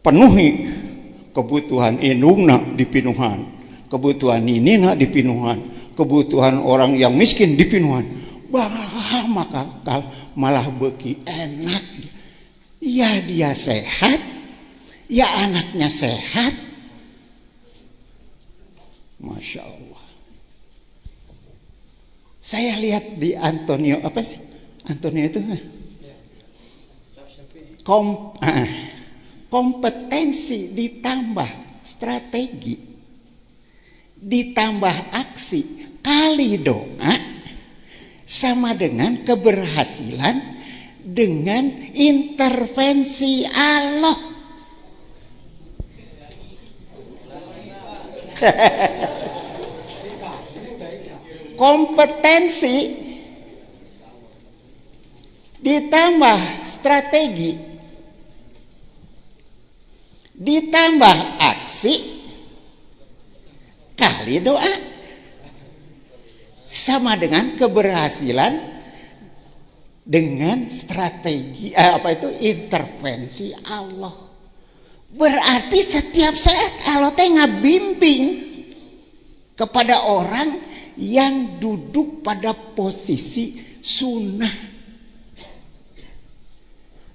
penuhi kebutuhan indungna di Pinuhan, kebutuhan ninina di Pinuhan, kebutuhan orang yang miskin di Pinuhan. Bah, maka malah beki enak. Ya dia sehat, ya anaknya sehat. Masya Allah. Saya lihat di Antonio, apa sih? Antonio itu kompetensi ditambah strategi ditambah aksi kali doa sama dengan keberhasilan dengan intervensi Allah. Kompetensi ditambah strategi ditambah aksi kali doa sama dengan keberhasilan dengan strategi intervensi Allah. Berarti setiap saat Allah teh ngabimbing kepada orang yang duduk pada posisi sunnah.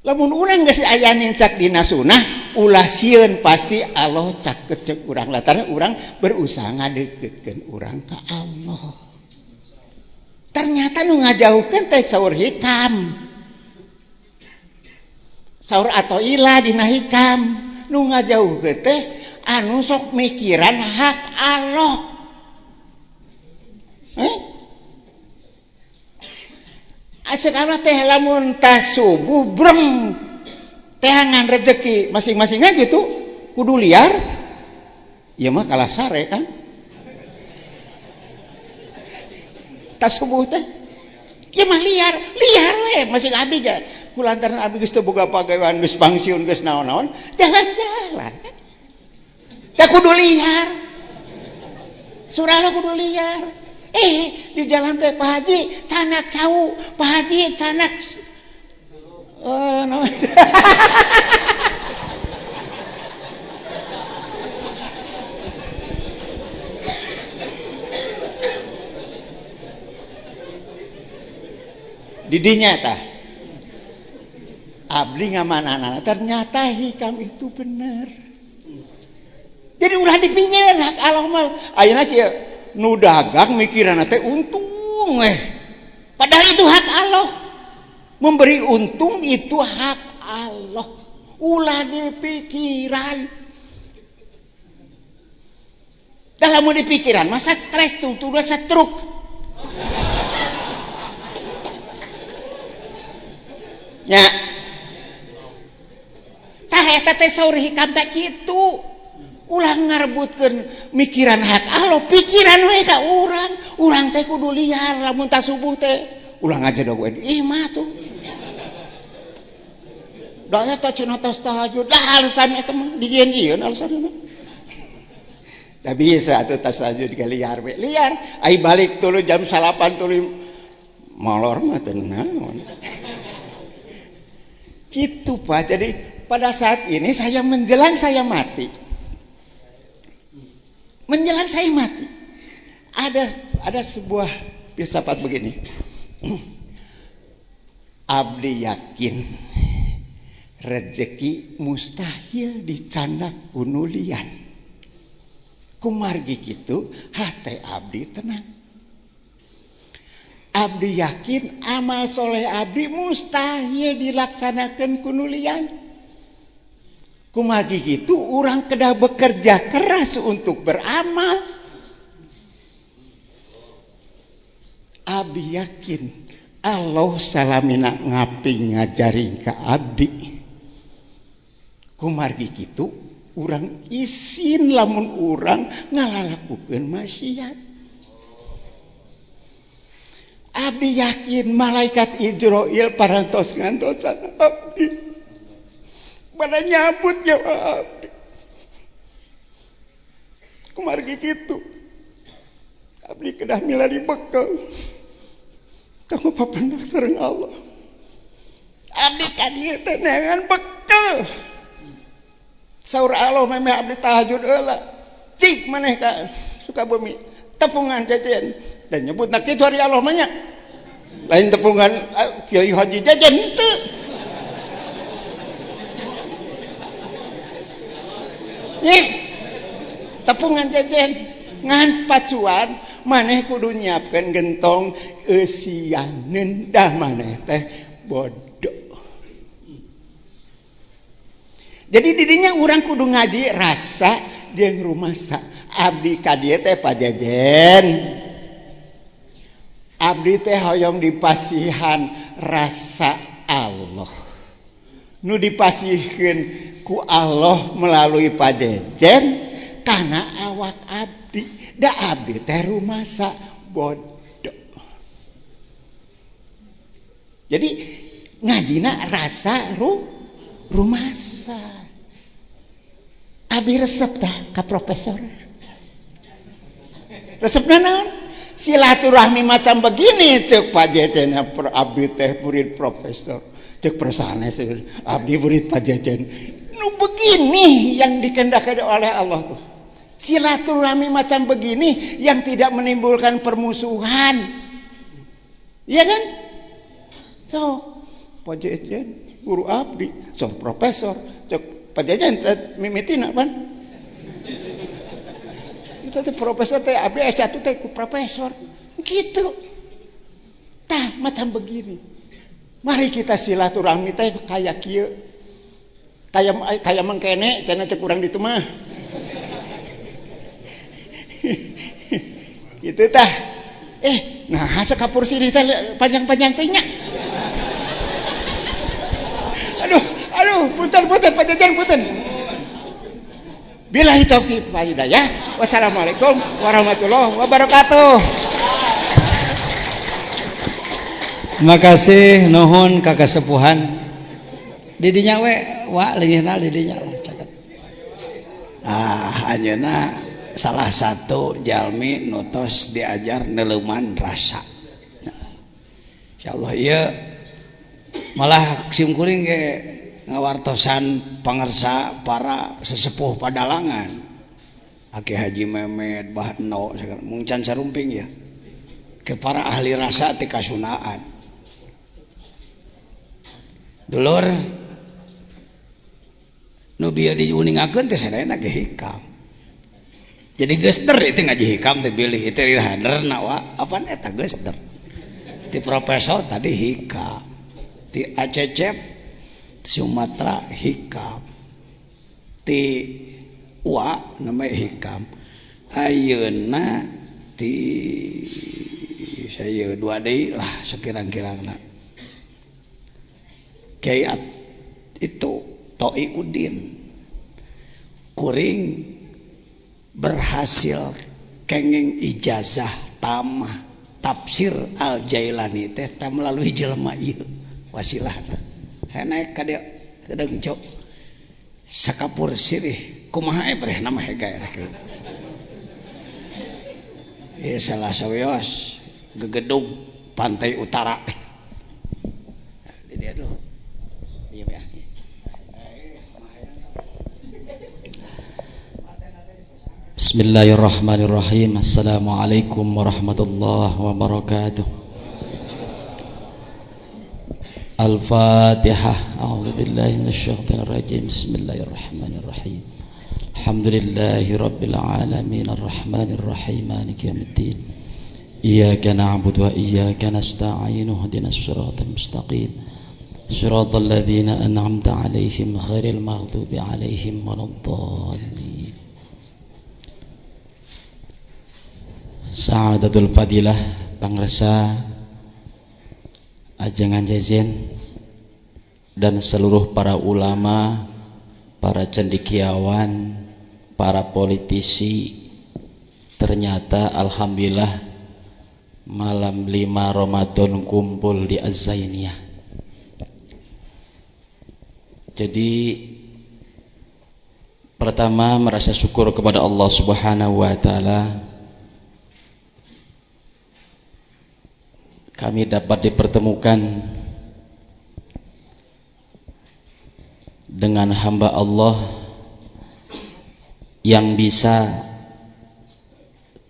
Lamun urang geus aya cak dina sunnah, ulah sieun pasti Allah cak kecek urang lantaran urang berusaha ngadeukeutkeun urang ka Allah. ternyata nu ngajauhkeun teh saur hikam. Saur atau ilah dina hikam nu ngajauhkeun teh anu sok mikiran hak Allah. Sekarang teh lamun tas subuh breng teangan rezeki masing-masingnya gitu kudu liar. Ya mah kalah sare kan. Tas subuh teh ya mah liar we masing abdi ga kulantaran abdi geus teu boga pagawean geus pangsiun geus naon-naon jalan-jalan. Da kudu liar. Surana kudu liar. Di jalan teh Pak Haji canak cau, Pak Haji canak no. Didinya tah abdi ngamanana ternyata hikam itu benar. Jadi ulah dipinggir hak Allah mah ayeuna kieu nu dagang mikiranna teh untung padahal itu hak Allah. Memberi untung itu hak Allah. Ulah dipikiran. Dalam mau dipikiran masa stres tuh setruk. Ya. Tah eta teh saur hikam teh kitu. Ulah ngarebutkeun mikiran hak Allah, pikiran we ka urang. Urang teh kudu liar lamun tas subuh teh. Ulah ngajedog we imah tuh. Da eta cenah tos tahajud, dah alasan eta mah dijieun alasanna. Da bisa atuh tas tahajud ge liar we. Liar, ai balik tuluy jam 8 tuluy molor mah teu naon. Gitu Pak. Jadi pada saat ini saya menjelang saya mati. Menjelang saya mati. Ada sebuah filsafat begini. Abdi yakin rezeki mustahil dicandak unulian. Kumargi kitu hate abdi tenang. Abdi yakin amal soleh abdi mustahil dilaksanakan kunulian. Kumagi gitu orang kedah bekerja keras untuk beramal. Abdi yakin Allah salamina ngaping ngajaring ka abdi. Kumargi gitu orang isin lamun orang ngalalakukeun maksiat. Abdi yakin malaikat Ijroil parantos ngantosan abdi. Pada nyambut nyawa abdi. Kumargi gitu. Abdi kedah milari bekal. Kamu papandak sareng Allah. Abdi kadieu teh neangan bekal. Saur Allah meme abdi tahajud heula. Cik maneh ka Sukabumi. Tepungan jajan. Dan nyebutna kitu hari Allah mah nya. Lain tepungan Kiai Haji jajan teu. Tepungan jajan ngan pacuan maneh kudu nyiapkeun gentong eusianeun dah maneh teh bodoh. Jadi didinya urang kudu ngaji rasa jeung rumasa. Abdi ka dieu teh pajajen. Abdi teh hoyong dipasihan rasa Allah. Nu dipasihkeun ku Allah melalui pajejen karena awak abdi. Da abdi teh rumasa bodoh. Jadi ngajina rasa rumasa. Abdi resep dah ka profesor. Resepna naon? Silaturahmi macam begini cek pajejen abdi teh murid profesor. Cek persanes abdi murid pajejen. Nu begini yang dikehendaki oleh Allah tuh. Silaturahmi macam begini yang tidak menimbulkan permusuhan. Iya kan? So, pajejen guru abdi, so profesor, cek pajejen mimitina pan. Itu teh profesor teh abdi S1 teh profesor. Gitu. macam begini. Mari kita silaturahmi teh kayak kieu. Kayak mangkene cenah cek urang ditu mah. Gitu tah. Nah sakapur sirih teh panjang-panjang teh nya. Aduh, punten pajajan punten. Billahi taufiq wal hidayah. Wassalamualaikum warahmatullahi wabarakatuh. Terima kasih nuhun ka kasepuhan. Didinya we wa leungitna didinya caket. Anjeunna salah satu jalmi nutos diajar neuleman rasa. Insyaallah ieu malah simkuring ge ngawartosan pangersa para sesepuh Padalangan. Aki Haji Memet Bahno mung can sarumping ya. Ke para ahli rasa ti kasunaan. Dulur nu bieu diuningakeun teh sadayana ge hikam. Jadi gester itu ngaji hikam teh bilih itu haderna wa apaan eta gester. Ti profesor tadi hikam. Ti Acecep ti Sumatera hikam. Ti Wa namanya hikam. Ayeuna ti saya dua deui lah sekirang-kirangna. Kiai itu Toi Udin kuring berhasil kenging ijazah tamah tafsir Al-Jailani teh melalui jelema ieu wasilahna. Naik ka dieu deung cok sakapur sirih kumaha breh nama hega rek. Salah saweos gegedung pantai utara. Di dia dulu. Diam ya. Bismillahirrahmanirrahim. Assalamualaikum warahmatullahi wabarakatuh. Al-Fatihah. A'udzubillahi minasyaitonir rajim. Bismillahirrahmanirrahim. Alhamdulillahi rabbil alamin arrahmanir rahim maliki yaumiddin. Iyyaka na'budu wa iyyaka nasta'in ihdinas siratal mustaqim. Siratal ladzina an'amta 'alaihim ghairil maghdubi 'alaihim waladdallin. Sa'adatul Fadilah pangresa ajengan jazen dan seluruh para ulama, para cendekiawan, para politisi. Ternyata alhamdulillah malam 5 Ramadan kumpul di Az-Zainiyah. Jadi pertama merasa syukur kepada Allah Subhanahu wa taala kami dapat dipertemukan dengan hamba Allah yang bisa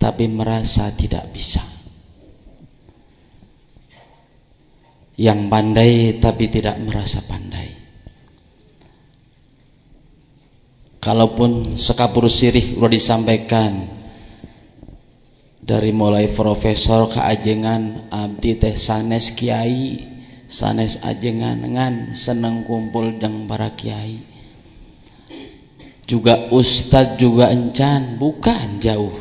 tapi merasa tidak bisa, yang pandai tapi tidak merasa pandai. Kalaupun sekapur sirih sudah disampaikan dari mulai profesor ke ajengan abdi teh sanes kiai sanes ajengan ngan seneng kumpul jeung para kiai juga ustadz juga encan bukan jauh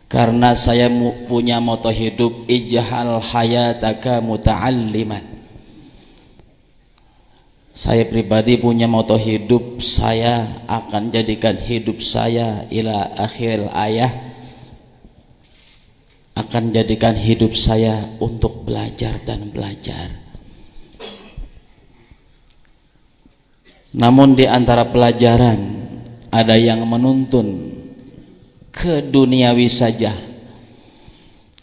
karena saya punya moto hidup ijhal hayataka muta'alliman. Saya pribadi punya moto hidup, saya akan jadikan hidup saya ila akhiril ayah, akan jadikan hidup saya untuk belajar dan belajar. Namun di antara pelajaran ada yang menuntun ke duniawi saja,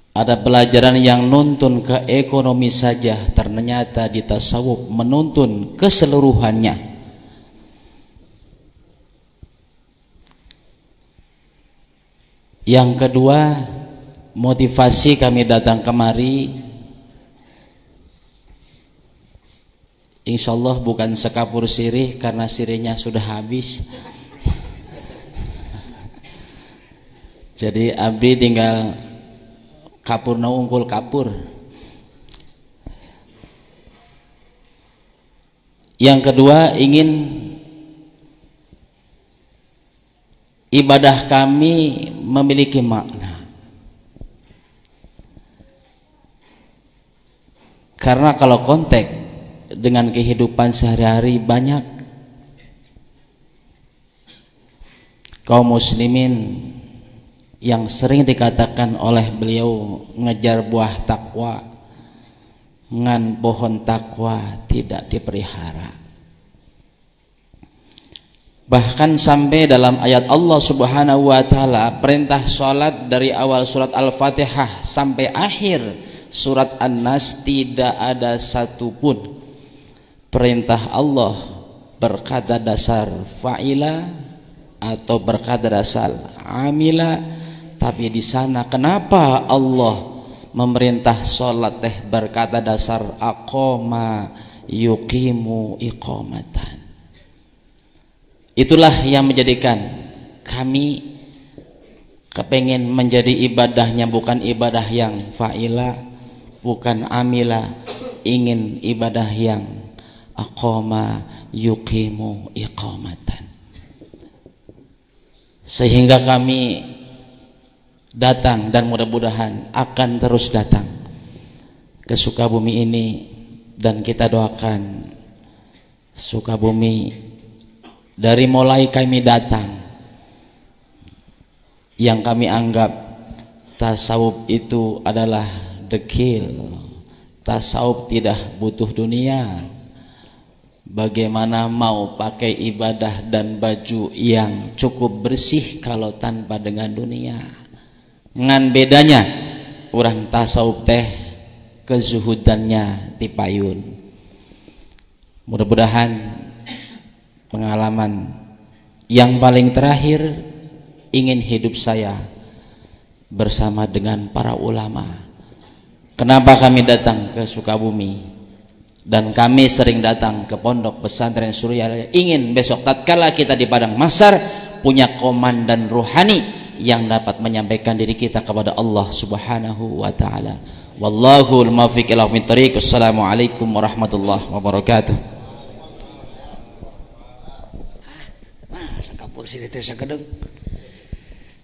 ada pelajaran yang nuntun ke ekonomi saja. Ternyata di tasawuf menuntun keseluruhannya. Yang kedua, motivasi kami datang kemari insyaallah bukan sekapur sirih karena sirihnya sudah habis. Jadi abdi tinggal kapur na unggul kapur Yang kedua, ingin ibadah kami memiliki makna. Karena kalau konteks dengan kehidupan sehari-hari, banyak kaum muslimin yang sering dikatakan oleh beliau ngejar buah takwa, ngan pohon takwa tidak dipelihara. Bahkan sampai dalam ayat Allah Subhanahu wa taala, perintah salat dari awal surat Al-Fatihah sampai akhir surat An-Nas, tidak ada satupun perintah Allah berkata dasar fa'ila atau berkata dasar amila. Tapi di sana kenapa Allah memerintah sholat berkata dasar aqoma yuqimu iqamatan? Itulah yang menjadikan kami kepengen menjadi ibadahnya bukan ibadah yang fa'ila, bukan amila, ingin ibadah yang aqoma yuqimu iqamatan. Sehingga kami datang dan mudah-mudahan akan terus datang ke Sukabumi ini, dan kita doakan Sukabumi dari mulai kami datang, yang kami anggap tasawuf itu adalah dekil, tasawuf tidak butuh dunia. Bagaimana mau pakai ibadah dan baju yang cukup bersih kalau tanpa dengan dunia? Ngan bedanya orang tasawuf teh kezuhudannya tipayun. Mudah-mudahan pengalaman yang paling terakhir ingin hidup saya bersama dengan para ulama. Kenapa kami datang ke Sukabumi dan kami sering datang ke Pondok Pesantren Surya? Ingin besok tatkala kita di padang mahsyar punya komandan ruhani yang dapat menyampaikan diri kita kepada Allah Subhanahu wa taala. Wallahul muwaffiq ila aqwamit thoriq. Wassalamualaikum warahmatullahi wabarakatuh. Nah, sakapur sini teh sakedeng.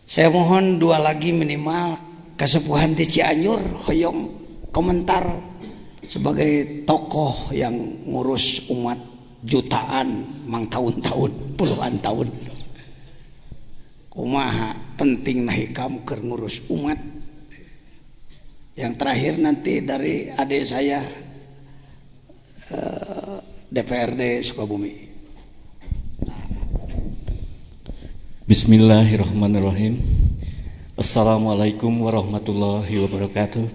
Saya mohon dua lagi minimal, Kasepuhan ti Cianjur hoyong komentar sebagai tokoh yang ngurus umat jutaan, mang tahun-tahun, puluhan tahun. Kumaha penting hikam keur ngurus umat. Yang terakhir nanti dari adik saya DPRD Sukabumi. Bismillahirrahmanirrahim. Assalamualaikum warahmatullahi wabarakatuh.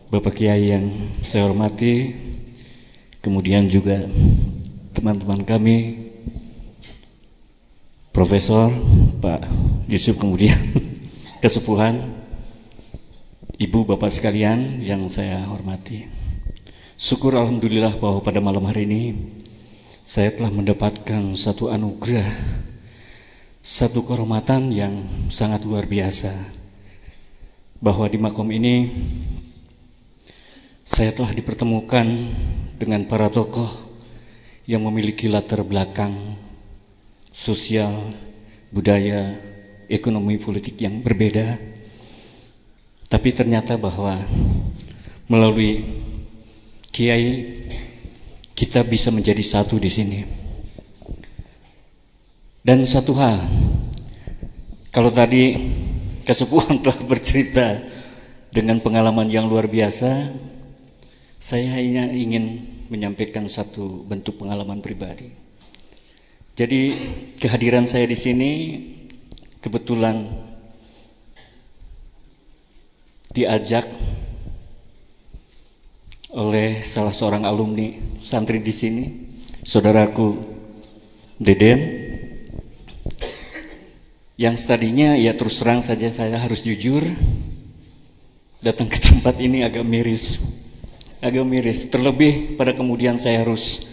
Bapak Kiai yang saya hormati, kemudian juga teman-teman kami, Profesor Pak Yusuf, kemudian kesepuhan, ibu bapak sekalian yang saya hormati. Syukur alhamdulillah bahwa pada malam hari ini saya telah mendapatkan satu anugerah, satu kehormatan yang sangat luar biasa, bahwa di makom ini saya telah dipertemukan dengan para tokoh yang memiliki latar belakang sosial, budaya, ekonomi, politik yang berbeda. Tapi ternyata bahwa melalui Kiai kita bisa menjadi satu di sini. Dan satu hal, kalau tadi Kesepuhan telah bercerita dengan pengalaman yang luar biasa, saya hanya ingin menyampaikan satu bentuk pengalaman pribadi. Jadi kehadiran saya di sini kebetulan diajak oleh salah seorang alumni santri di sini, saudaraku Deden, yang tadinya ya terus terang saja saya harus jujur, datang ke tempat ini agak miris, terlebih pada kemudian saya harus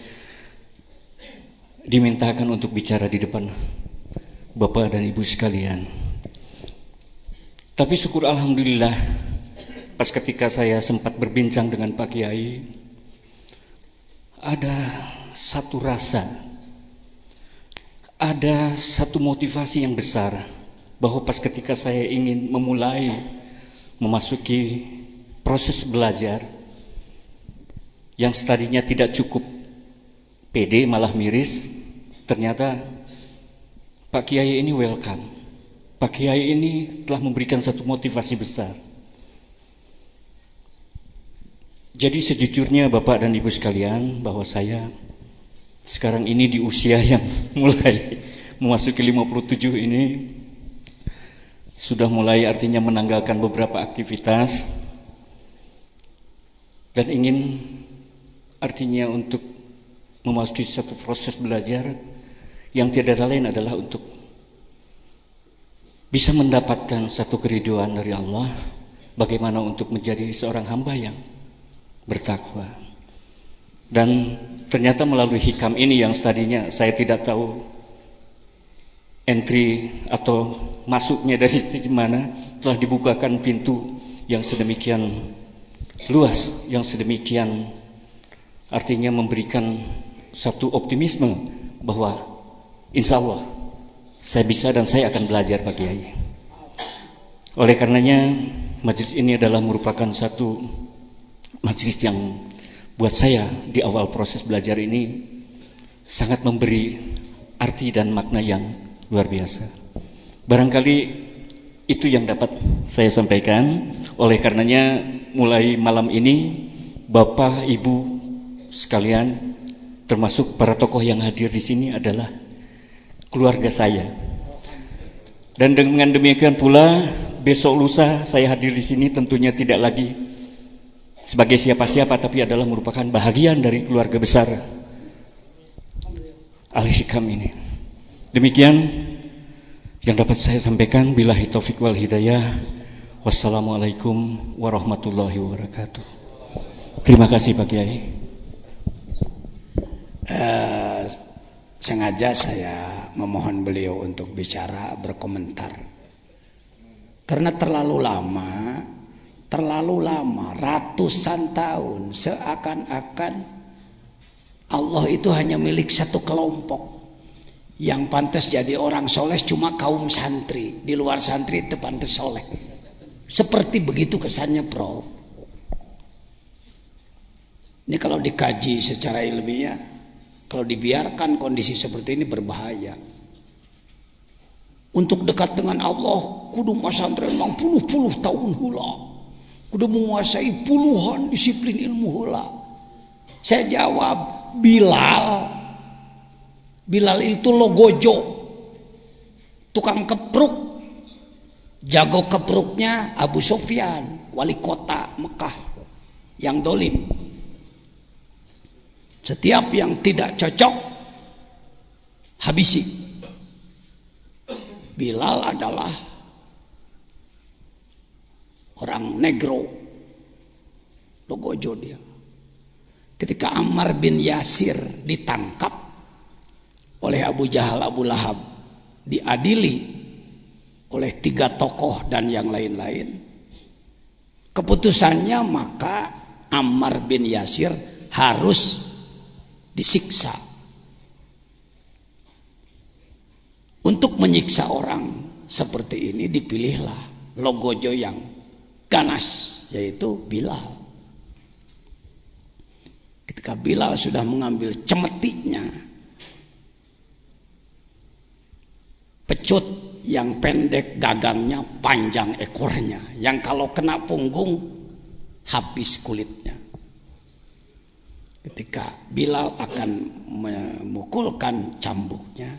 dimintakan untuk bicara di depan Bapak dan Ibu sekalian. Tapi syukur alhamdulillah, pas ketika saya sempat berbincang dengan Pak Kiai, ada satu rasa, ada satu motivasi yang besar bahwa pas ketika saya ingin memulai memasuki proses belajar yang tadinya tidak cukup pede malah miris, ternyata Pak Kiai ini welcome. Pak Kiai ini telah memberikan satu motivasi besar. Jadi sejujurnya Bapak dan Ibu sekalian, bahwa saya sekarang ini di usia yang mulai memasuki 57 ini sudah mulai artinya menanggalkan beberapa aktivitas dan ingin artinya untuk memasuki satu proses belajar yang tiada lain adalah untuk bisa mendapatkan satu keriduan dari Allah, bagaimana untuk menjadi seorang hamba yang bertakwa. Dan ternyata melalui hikam ini yang tadinya saya tidak tahu entry atau masuknya dari mana, telah dibukakan pintu yang sedemikian luas, yang sedemikian artinya memberikan satu optimisme bahwa insya Allah saya bisa dan saya akan belajar Pak Kiai. Oleh karenanya majelis ini adalah merupakan satu majelis yang buat saya di awal proses belajar ini sangat memberi arti dan makna yang luar biasa. Barangkali itu yang dapat saya sampaikan. Oleh karenanya mulai malam ini Bapak Ibu sekalian, termasuk para tokoh yang hadir di sini adalah keluarga saya. Dan dengan demikian pula besok lusa saya hadir di sini tentunya tidak lagi sebagai siapa-siapa, tapi adalah merupakan bahagian dari keluarga besar Al-Hikam ini. Demikian yang dapat saya sampaikan. Billahi taufiq wal hidayah. Wassalamualaikum warahmatullahi wabarakatuh. Terima kasih Pak Kiai. Sengaja saya memohon beliau untuk bicara, berkomentar, karena terlalu lama, ratusan tahun, seakan-akan Allah itu hanya milik satu kelompok. Yang pantas jadi orang soleh cuma kaum santri, di luar santri itu pantas soleh. Seperti begitu kesannya, Prof. Ini kalau dikaji secara ilmiah, kalau dibiarkan kondisi seperti ini berbahaya. Untuk dekat dengan Allah, kudu masantren memang puluh-puluh tahun hula, kudu menguasai puluhan disiplin ilmu hula. Saya jawab, Bilal itu logojo, tukang kepruk, jago kepruknya Abu Sufyan, wali kota Mekah yang dolim. Setiap yang tidak cocok habisi. Bilal adalah orang negro, logojo dia. Ketika Ammar bin Yasir ditangkap oleh Abu Jahal, Abu Lahab, diadili oleh 3 tokoh dan yang lain-lain, keputusannya maka Ammar bin Yasir harus disiksa. Untuk menyiksa orang seperti ini dipilihlah logojo yang ganas, yaitu Bilal. Ketika Bilal sudah mengambil cemetinya, pecut yang pendek gagangnya, panjang ekornya, yang kalau kena punggung habis kulitnya. Ketika Bilal akan memukulkan cambuknya,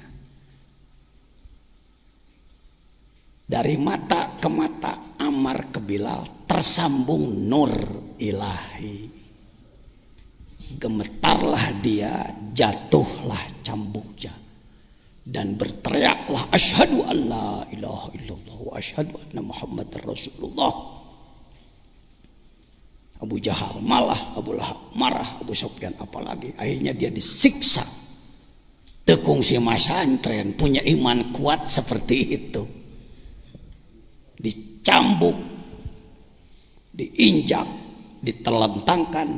dari mata ke mata Ammar ke Bilal tersambung nur ilahi. Gemetarlah dia, jatuhlah cambuknya, dan berteriaklah asyhadu an la ilaha illallah wa asyhadu anna muhammadar rasulullah. Abu Jahal malah, Abu Lahab marah, Abu Sufyan apalagi. Akhirnya dia disiksa. Tekung si masantren punya iman kuat seperti itu, dicambuk, diinjak, ditelentangkan,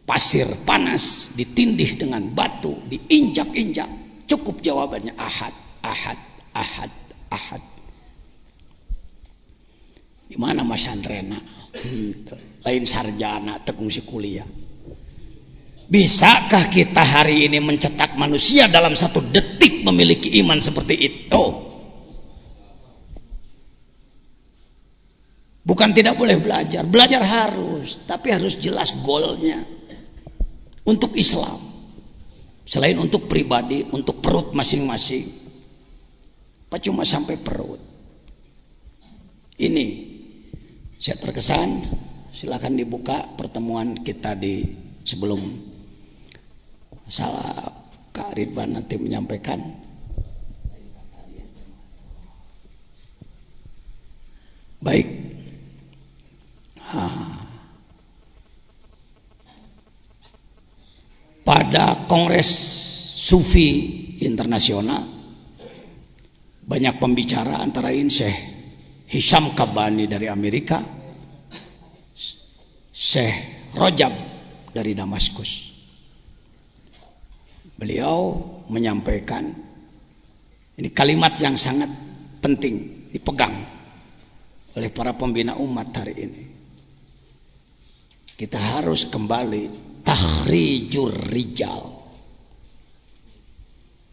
pasir panas, ditindih dengan batu, diinjak-injak, cukup jawabannya ahad, ahad, ahad, ahad. Di mana Mas Andrena? Lain sarjana, tekungsi kuliah. Bisakah kita hari ini mencetak manusia dalam 1 detik memiliki iman seperti itu? Bukan tidak boleh belajar, belajar harus, tapi harus jelas goalnya. Untuk Islam, selain untuk pribadi, untuk perut masing-masing. Apa cuma sampai perut? Ini saya terkesan. Silakan dibuka pertemuan kita di sebelum salah Kak Ridwan nanti menyampaikan. Baik. Pada Kongres Sufi Internasional banyak pembicara, antara lain Syekh Hisham Kabani dari Amerika, Syekh Rojab dari Damaskus. Beliau menyampaikan, ini kalimat yang sangat penting dipegang oleh para pembina umat hari ini. Kita harus kembali takhrijur rijal,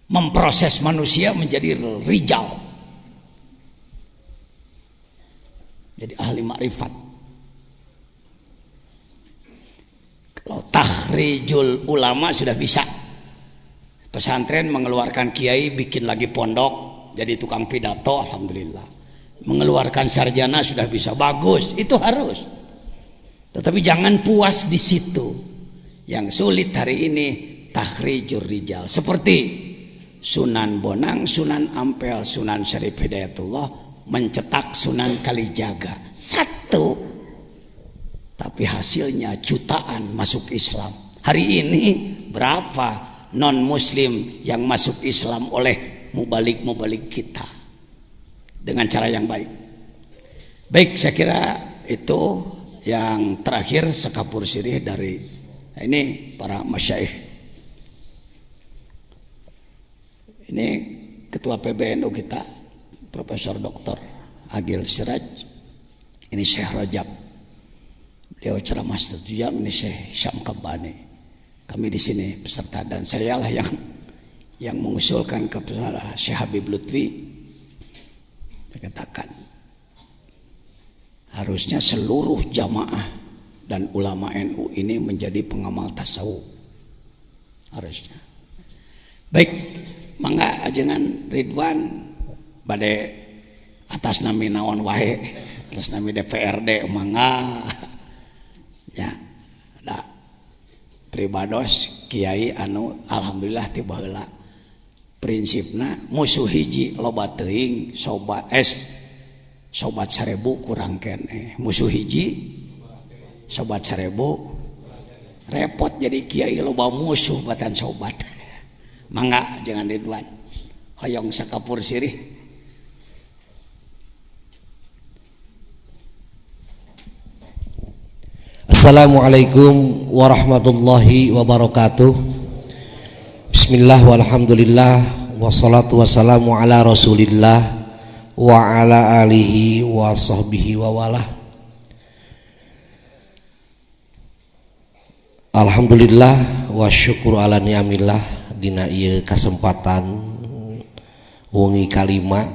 memproses manusia menjadi rijal, jadi ahli makrifat. Kalau takhrijul ulama sudah bisa, pesantren mengeluarkan kiai, bikin lagi pondok, jadi tukang pidato, alhamdulillah. Mengeluarkan sarjana sudah bisa, bagus, itu harus. Tetapi jangan puas di situ. Yang sulit hari ini takhrijur rijal, seperti Sunan Bonang, Sunan Ampel, Sunan Syarif Hidayatullah mencetak Sunan Kalijaga 1, tapi hasilnya jutaan masuk Islam. Hari ini berapa non muslim yang masuk Islam oleh mubalik-mubalik kita dengan cara yang baik. Baik, saya kira itu yang terakhir sekapur sirih dari ini para masyaikh. Ini ketua PBNU kita, Profesor Dr. Agil Siraj. Ini Syekh Rajab, beliau ceramah 1 jam. Ini Syekh Hisham Kabani. Kami di sini peserta, dan saya lah yang mengusulkan kepada Syekh Habib Lutfi. Saya katakan harusnya seluruh jamaah dan ulama NU ini menjadi pengamal tasawuf, harusnya. Baik, mangga ajengan Ridwan bade atas nami naon wae, atas nami DPRD mangga ya. Da pribados kiai anu alhamdulillah tiba heula prinsipna musuh hiji loba teuing, sobat 1000 kurang keneh, musuh hiji sobat 1000 repot, jadi kiai loba musuh batan sobat. Mangga jangan Ridwan hoyong sakapur sirih. Assalamualaikum warahmatullahi wabarakatuh. Bismillah walhamdulillah wassalatu wassalamu ala rasulillah wa ala alihi wa sahbihi wa walah. Alhamdulillah wa syukur ala ni'amillah dina ieu kasempatan wengi kalima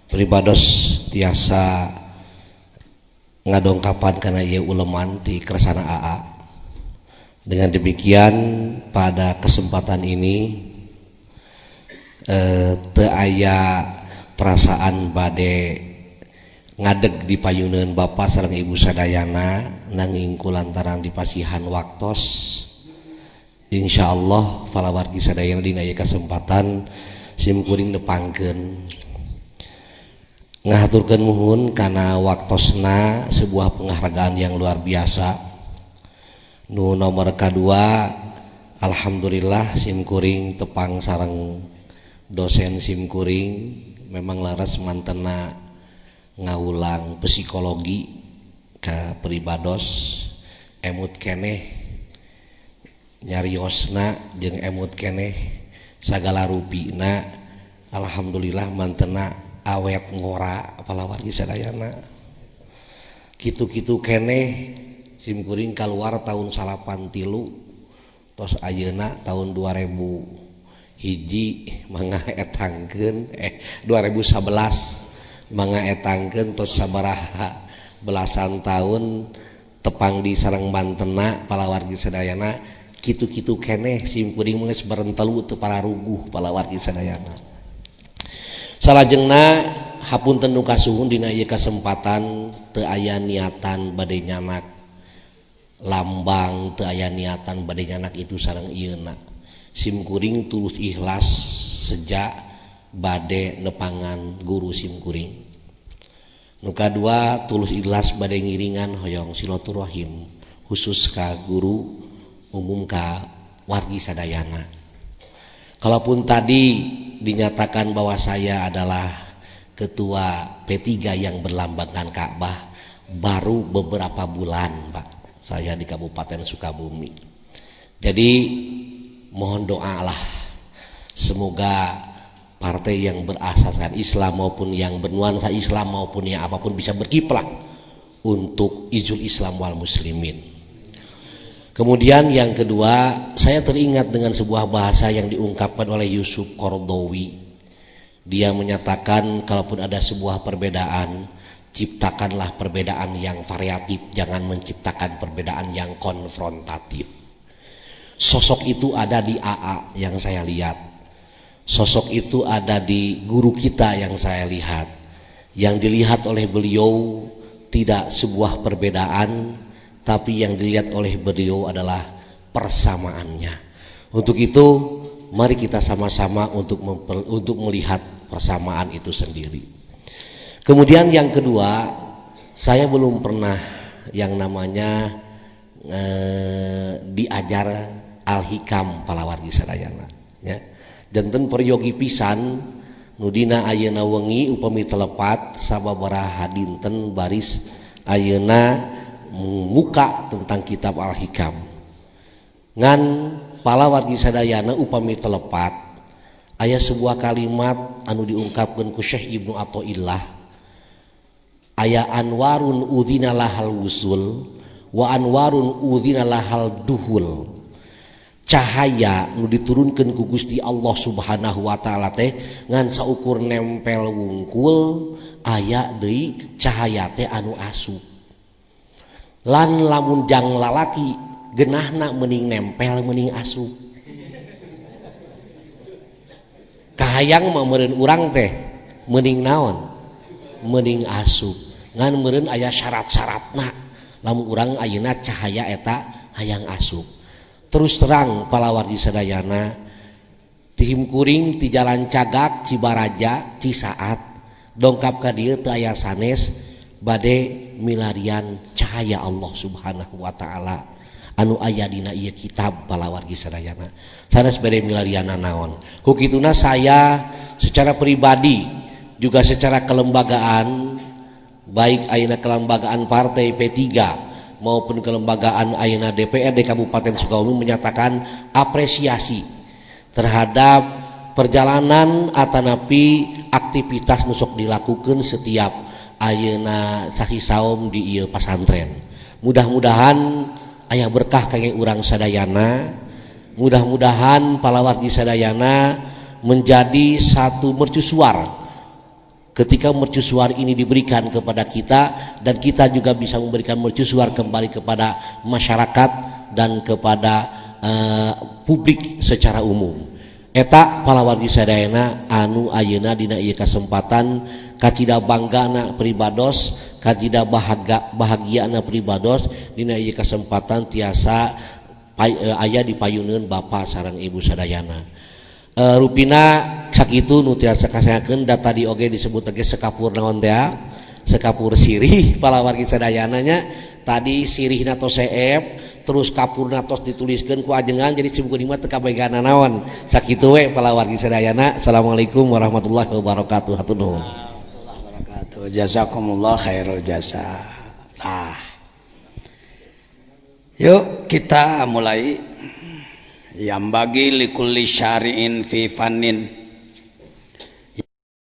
pribados tiasa ngadongkapan kana ieu uleman ti kersana AA. Dengan demikian pada kesempatan ini teu aya perasaan bade ngadeg di payuneun Bapak sareng Ibu sadayana, nanging kulantaran dipasihan waktos insyaallah falawargi sadayana dina ieu kesempatan simkuring nepangkeun ngahaturkeun muhun kana waktosna sebuah penghargaan yang luar biasa. Nu nomor kadua, alhamdulillah simkuring tepang sareng dosen simkuring memang laras mantena ngaulang psikologi ka peribados emut keneh nyariosna jeung emut keneh sagala rupina alhamdulillah mantena awet ngora palawargi sadayana kitu-kitu keneh simkuring keluar tahun 83 tos ayeuna tahun 2000 hiji mangga etangkeun 2011 mangga etangkeun tos sabaraha belasan tahun tepang di sareng Bantena palawargi sadayana kitu-kitu keneh simkuring geus berentelu teu para ruguh palawargi sadayana. Salajengna hapunten nu kasuhun dina ieu kasempatan teu aya niatan bade nyanak lambang teu aya niatan bade nyanak itu sareng ieuna. Simkuring tulus ikhlas sejak bade nepangan guru simkuring. Nu kadua tulus ikhlas bade ngiringan hoyong silaturahim khusus ka guru umum ka wargi sadayana. Kalaupun tadi dinyatakan bahwa saya adalah ketua P3 yang berlambangkan Ka'bah baru beberapa bulan Pak saya di Kabupaten Sukabumi. Jadi mohon doa lah semoga partai yang berasaskan Islam maupun yang bernuansa Islam maupun yang apapun bisa berkiprah untuk izul Islam wal muslimin. Kemudian yang kedua, saya teringat dengan sebuah bahasa yang diungkapkan oleh Yusuf Qaradawi. Dia menyatakan kalaupun ada sebuah perbedaan, ciptakanlah perbedaan yang variatif, jangan menciptakan perbedaan yang konfrontatif. Sosok itu ada di AA yang saya lihat. Sosok itu ada di guru kita yang saya lihat. Yang dilihat oleh beliau tidak sebuah perbedaan, tapi yang dilihat oleh beliau adalah persamaannya. Untuk itu mari kita sama-sama untuk melihat persamaan itu sendiri. Kemudian yang kedua, saya belum pernah yang namanya diajar al-hikam palawargi sadayana ya. Janten peryogi pisan nudina ayeuna wengi upami telepat sababaraha dinten baris ayeuna muka tentang kitab al-hikam ngan palawargi sadayana upami telepat aya sebuah kalimat anu diungkapkeun ku Syekh Ibnu Athaillah aya anwarun udzina lahal wusul wa anwarun udzina lahal duhul. Cahaya nu diturunkeun ku Gusti Allah Subhanahu wa taala teh ngan saukur nempel wungkul aya deui cahaya teh anu asup. Lan lamun jang lalaki geunahna mending nempel mending asup. Kahayang mah meureun urang teh mending naon? Mending asup. Ngan meureun aya syarat-syaratna. Lamun urang ayeuna cahaya eta hayang asup. Terus terang palawargi sadayana tihim kuring ti jalan Cagak Cibaraja Cisaat dongkap ka dieu teu aya sanes bade milarian cahaya Allah Subhanahu wa taala anu aya dina ieu kitab palawargi sadayana sanes bade milarianna naon ku kituna saya secara pribadi juga secara kelembagaan baik ayeuna kelembagaan partai P3 maupun kelembagaan ayeuna DPRD Kabupaten Sukabumi menyatakan apresiasi terhadap perjalanan atanapi aktivitas nusok dilakukan setiap ayeuna sasi saum di ieu pasantren. Mudah-mudahan aya berkah kangge urang sadayana, mudah-mudahan palawargi sadayana menjadi satu mercusuar. Ketika mercusuar ini diberikan kepada kita dan kita juga bisa memberikan mercusuar kembali kepada masyarakat dan kepada publik secara umum. Eta palawargi sadayana anu ayeuna dina ieu kasempatan kacida banggana pribados, kacida bahagiana pribados dina ieu kasempatan tiasa aya di payuneun Bapa sareng Ibu sadayana. Rupina sakitu nu tiasa kasayakeun data di oge disebut oge sekapur naon teh sekapur sirih palawargi sadayana nya tadi sirihna tos seep terus kapurna tos dituliskeun ku ajengan jadi simkuring mah teu kabegana naon sakitu we palawargi sadayana. Assalamualaikum warahmatullahi wabarakatuh. Hatur nuhun. Warahmatullahi wabarakatuh. Jazakumullah khairul jasa. Yuk kita mulai yang bagi likulli syari'in fi fannin